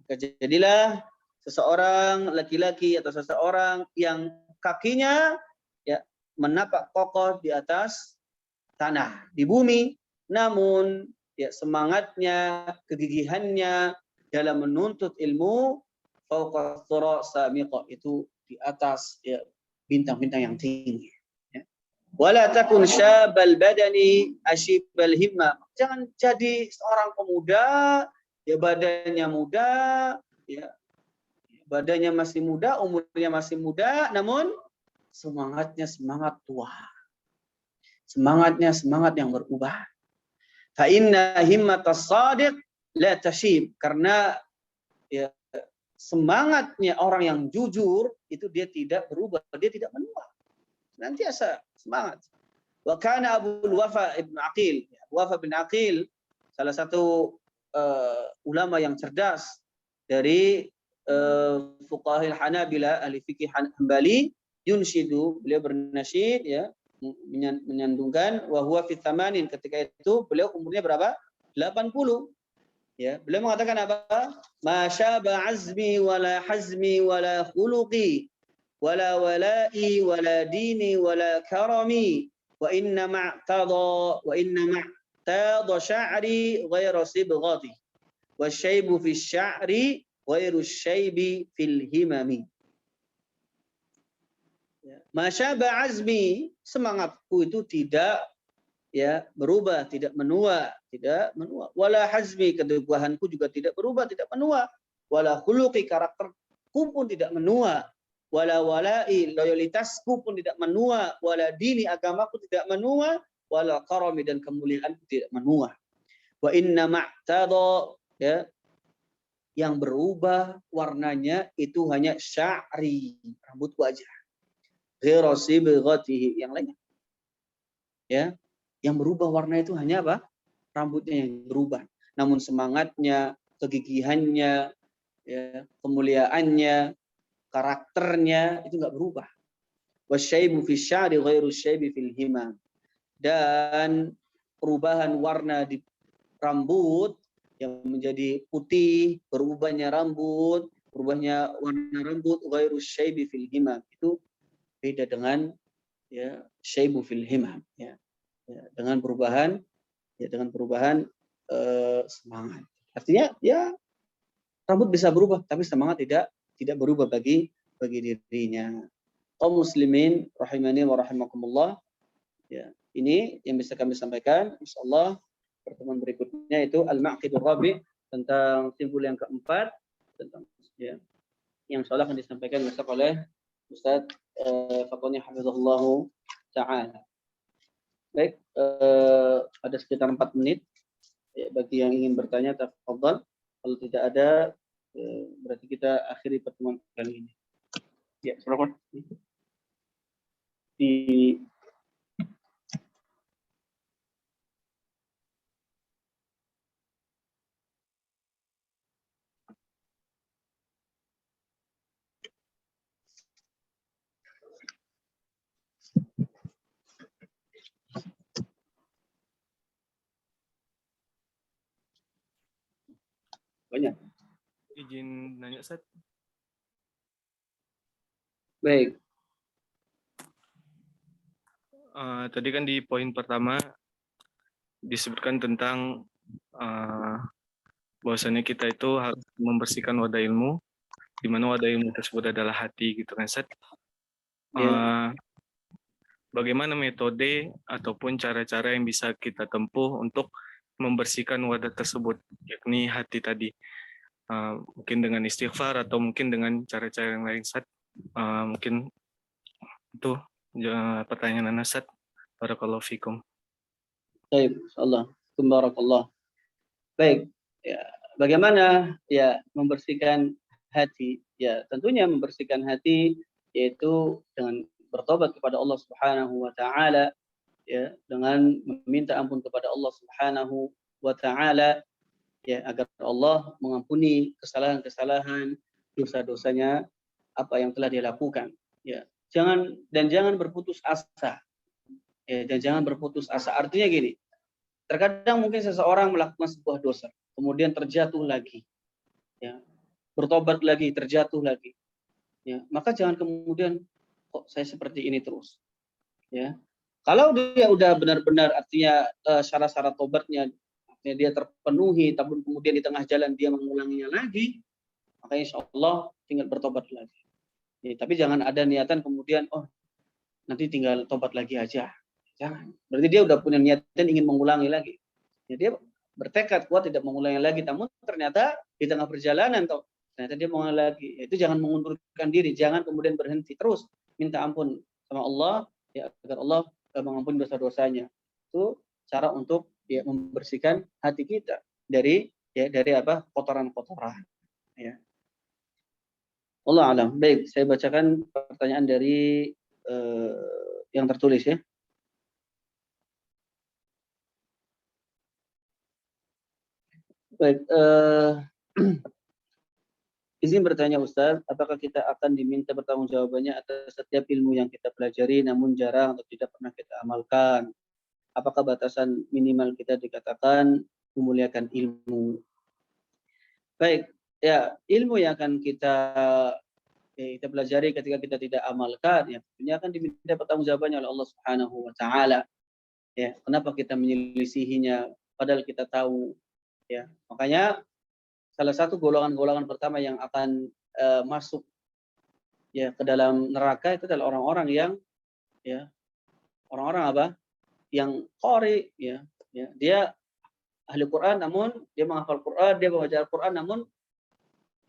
[SPEAKER 1] Jadilah seseorang laki-laki atau seseorang yang kakinya ya menapak kokoh di atas tanah, di bumi, namun ya semangatnya, kegigihannya dalam menuntut ilmu fawqa thara samiqah, itu di atas ya bintang-bintang yang tinggi. Ya. Wala takun syabal badani ashibal himma. Jangan jadi seorang pemuda ya badannya muda, ya badannya masih muda, umurnya masih muda, namun semangatnya semangat tua. Semangatnya semangat yang berubah. Fa inna himmatas shadiq la tashib, karena ya semangatnya orang yang jujur itu dia tidak berubah, dia tidak menua. Senantiasa semangat. Wa kana Abu Wafa Ibn Aqil, Wafa bin Aqil salah satu ulama yang cerdas dari fuqahil Hanabila, ahli fikih Hambali, yunshidu, beliau bernasyid ya, menyandungkan wa huwa fi tsamanin, ketika itu beliau umurnya berapa? 80. Ya, beliau mengatakan apa? Ma syaba azmi wala hazmi wala khuluqi wala wala'i wala dini wala karami wa inna ma'tada sya'ri ghairu sibghati wa syaibu fi sya'ri ghairu syaibi fil himami. Ma syaba azmi, semangatku itu tidak ya berubah, tidak menua. Wala hazmi, keteguhanku juga tidak berubah, tidak menua. Wala khuluqi, karakterku pun tidak menua. Wala wala'i, loyalitasku pun tidak menua. Wala dini, agamaku tidak menua. Wala karami, dan kemuliaanku tidak menua. Wa inna ma'tada, ya, yang berubah warnanya itu hanya sya'ri, rambut wajah. Ghairu sibghatihi, yang lainnya ya, yang berubah warna itu hanya apa? Rambutnya yang berubah. Namun semangatnya, kegigihannya, ya, kemuliaannya, karakternya itu nggak berubah. Wasyaibu fi sya'ri ghairu syaibi fil himam. Dan perubahan warna di rambut yang menjadi putih, berubahnya rambut, berubahnya warna rambut ghairu syaibi fil himam. Itu beda dengan ya syaibu fil himam, ya. Ya, dengan perubahan semangat. Artinya ya rambut bisa berubah tapi semangat tidak berubah bagi dirinya. Kaum muslimin rahimani wa rahimakumullah, ya, ini yang bisa kami sampaikan. Insyaallah pertemuan berikutnya itu al-ma'qidur rabi', tentang simpul yang keempat, tentang ya yang insyaallah akan disampaikan besok oleh Ustaz Faqoni hafizahullah taala. Baik, ada sekitar 4 menit. Ya, bagi yang ingin bertanya, tafadhal. Kalau tidak ada, berarti kita akhiri pertemuan kali ini. Ya, silakan. Di banyak.
[SPEAKER 2] Izin nanya, Ustaz.
[SPEAKER 1] Baik.
[SPEAKER 2] Tadi kan di poin pertama disebutkan tentang bahwasannya kita itu harus membersihkan wadah ilmu, di mana wadah ilmu tersebut adalah hati, gitu kan, Ustaz. Bagaimana metode ataupun cara-cara yang bisa kita tempuh untuk membersihkan wadah tersebut, yakni hati tadi? Mungkin dengan istighfar atau mungkin dengan cara-cara yang lain, Ustaz. Mungkin itu pertanyaan Ustaz. Barakallahu fikum.
[SPEAKER 1] Baik, insyaallah. Barakallah. Baik, ya, bagaimana ya membersihkan hati? Ya, tentunya membersihkan hati yaitu dengan bertobat kepada Allah Subhanahu wa taala, ya, dengan meminta ampun kepada Allah Subhanahu wa taala, ya, agar Allah mengampuni kesalahan-kesalahan, dosa-dosanya apa yang telah dia lakukan, ya. Jangan berputus asa. Ya, dan jangan berputus asa. Artinya gini, terkadang mungkin seseorang melakukan sebuah dosa, kemudian terjatuh lagi, ya, bertobat lagi, terjatuh lagi, ya, maka jangan kemudian kok saya seperti ini terus, ya. Kalau dia udah benar-benar artinya syarat-syarat tobatnya artinya dia terpenuhi, tapi kemudian di tengah jalan dia mengulanginya lagi, maka insya Allah tinggal bertobat lagi. Ya, tapi jangan ada niatan kemudian nanti tinggal tobat lagi aja. Jangan. Berarti dia udah punya niatan ingin mengulangi lagi. Ya, dia bertekad kuat tidak mengulangi lagi, namun ternyata di tengah perjalanan ternyata dia mengulangi lagi. Itu jangan mengundurkan diri, jangan kemudian berhenti, terus minta ampun sama Allah, ya, agar Allah mengampuni dosa-dosanya. Itu cara untuk ya membersihkan hati kita dari kotoran-kotoran. Ya. Allah alam. Baik, saya bacakan pertanyaan dari yang tertulis, ya. Baik, izin bertanya Ustaz, apakah kita akan diminta pertanggungjawabannya atas setiap ilmu yang kita pelajari namun jarang atau tidak pernah kita amalkan? Apakah batasan minimal kita dikatakan memuliakan ilmu? Baik, ya, ilmu yang akan kita pelajari ketika kita tidak amalkan, ya, ini akan diminta pertanggungjawabannya oleh Allah Subhanahu wa taala. Ya, kenapa kita menyelisihinya padahal kita tahu, ya. Makanya salah satu golongan-golongan pertama yang akan masuk ya ke dalam neraka itu adalah orang-orang yang ya orang-orang apa? Yang qari, ya. Ya, dia ahli Quran namun dia menghafal Quran, dia membaca Al-Quran namun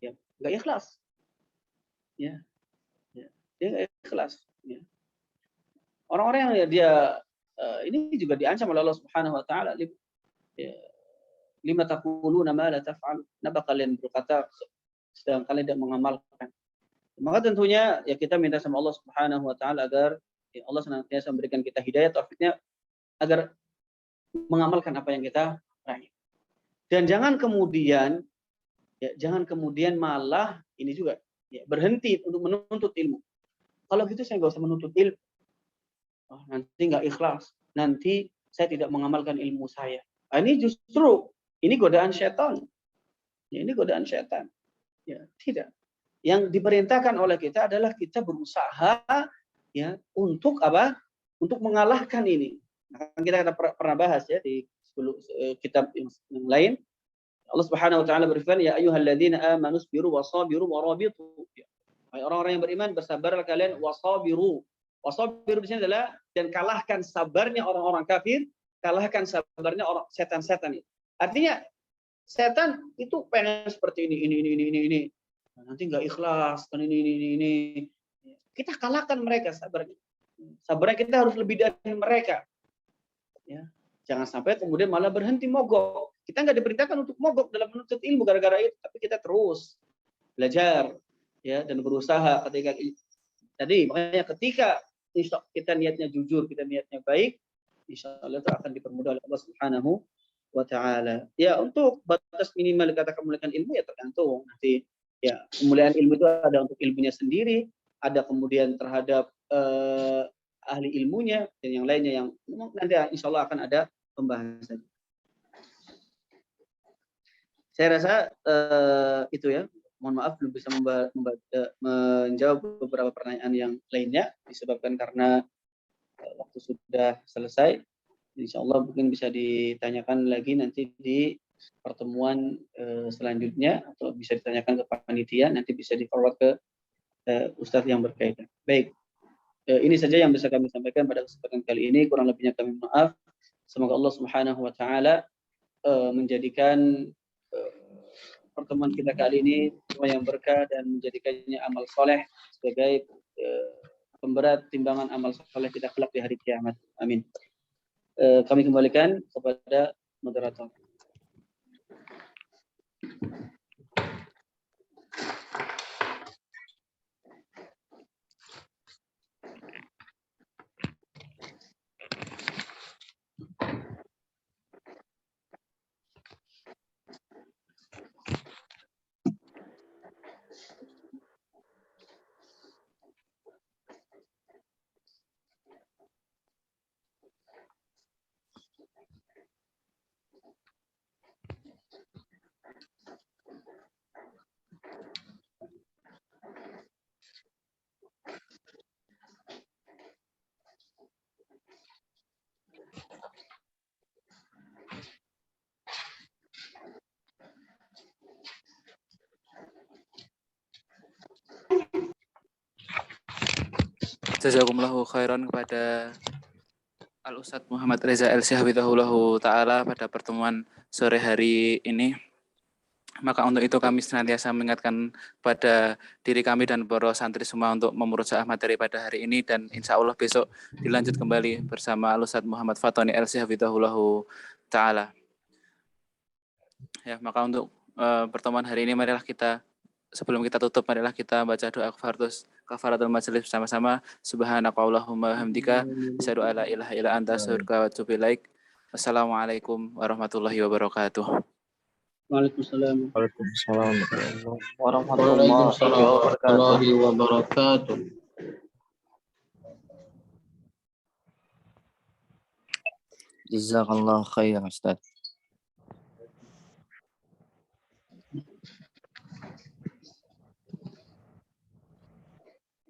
[SPEAKER 1] ya enggak ikhlas. Ya. Ya, dia enggak ikhlas, ya. Orang-orang yang dia ini juga diancam oleh Allah Subhanahu wa taala, ya, lima taquluna ma la taf'al, kenapa kalian berkata sedang kalian tidak mengamalkan. Maka tentunya ya kita minta sama Allah Subhanahu wa taala agar ya Allah senantiasa memberikan kita hidayah, taufiknya agar mengamalkan apa yang kita raih. Dan jangan kemudian malah ini juga berhenti untuk menuntut ilmu. Kalau gitu saya nggak usah menuntut ilmu. Oh, nanti nggak ikhlas, nanti saya tidak mengamalkan ilmu saya. Nah, ini justru godaan setan. Ya, ini godaan setan. Ya, tidak. Yang diperintahkan oleh kita adalah kita berusaha ya untuk apa? Untuk mengalahkan ini. Nah, kita pernah bahas ya di kitab yang lain. Allah Subhanahu wa taala berfirman, "Ya ayyuhalladzina amanu sabiru wasabiru warabitu." Hai orang-orang yang beriman, bersabarlah kalian wasabiru. Wasabiru di sini adalah dan kalahkan sabarnya orang-orang kafir, kalahkan sabarnya orang setan-setan itu. Artinya setan itu pengen seperti ini. Nanti nggak ikhlas, kan ini. Kita kalahkan mereka sabarnya. Sabarnya kita harus lebih dari mereka. Ya. Jangan sampai kemudian malah berhenti mogok. Kita nggak diperintahkan untuk mogok dalam menuntut ilmu gara-gara itu, tapi kita terus belajar ya dan berusaha makanya ketika kita niatnya jujur, kita niatnya baik, insya Allah itu akan dipermudah oleh Allah Subhanahu wa taala. Ya, untuk batas minimal kata kemuliaan ilmu ya tergantung nanti ya kemuliaan ilmu itu ada untuk ilmunya sendiri, ada kemudian terhadap ahli ilmunya dan yang lainnya yang nanti insya Allah akan ada pembahasan. Saya rasa itu ya. Mohon maaf belum bisa menjawab beberapa pertanyaan yang lainnya disebabkan karena waktu sudah selesai. Insya Allah mungkin bisa ditanyakan lagi nanti di pertemuan selanjutnya atau bisa ditanyakan ke panitia, nanti bisa di-forward ke Ustadz yang berkaitan. Baik, ini saja yang bisa kami sampaikan pada kesempatan kali ini. Kurang lebihnya kami maaf. Semoga Allah Subhanahu wa taala menjadikan pertemuan kita kali ini semua yang berkah dan menjadikannya amal soleh sebagai pemberat timbangan amal soleh kita kelak di hari kiamat. Amin. Kami kembalikan kepada moderator.
[SPEAKER 3] Jazakumullahu khairan kepada Al-Ustadz Muhammad Reza LC Hafizahullahu Ta'ala pada pertemuan sore hari ini. Maka untuk itu kami senantiasa mengingatkan pada diri kami dan para santri semua untuk memurojaah materi pada hari ini dan insya Allah besok dilanjut kembali bersama Al-Ustadz Muhammad Fatoni LC Hafizahullahu Ta'ala. Ya, maka untuk pertemuan hari ini marilah kita sebelum kita tutup marilah kita baca doa kafaratul majelis bersama-sama. Subhanakallahumma hamdika asyhadu alla ilaha illa anta astaghfiruka wa atubu ilaik. Wassalamualaikum warahmatullahi wabarakatuh.
[SPEAKER 1] Waalaikumsalam.
[SPEAKER 4] Warahmatullahi wabarakatuh.
[SPEAKER 5] Jazakallah khairan Ustaz.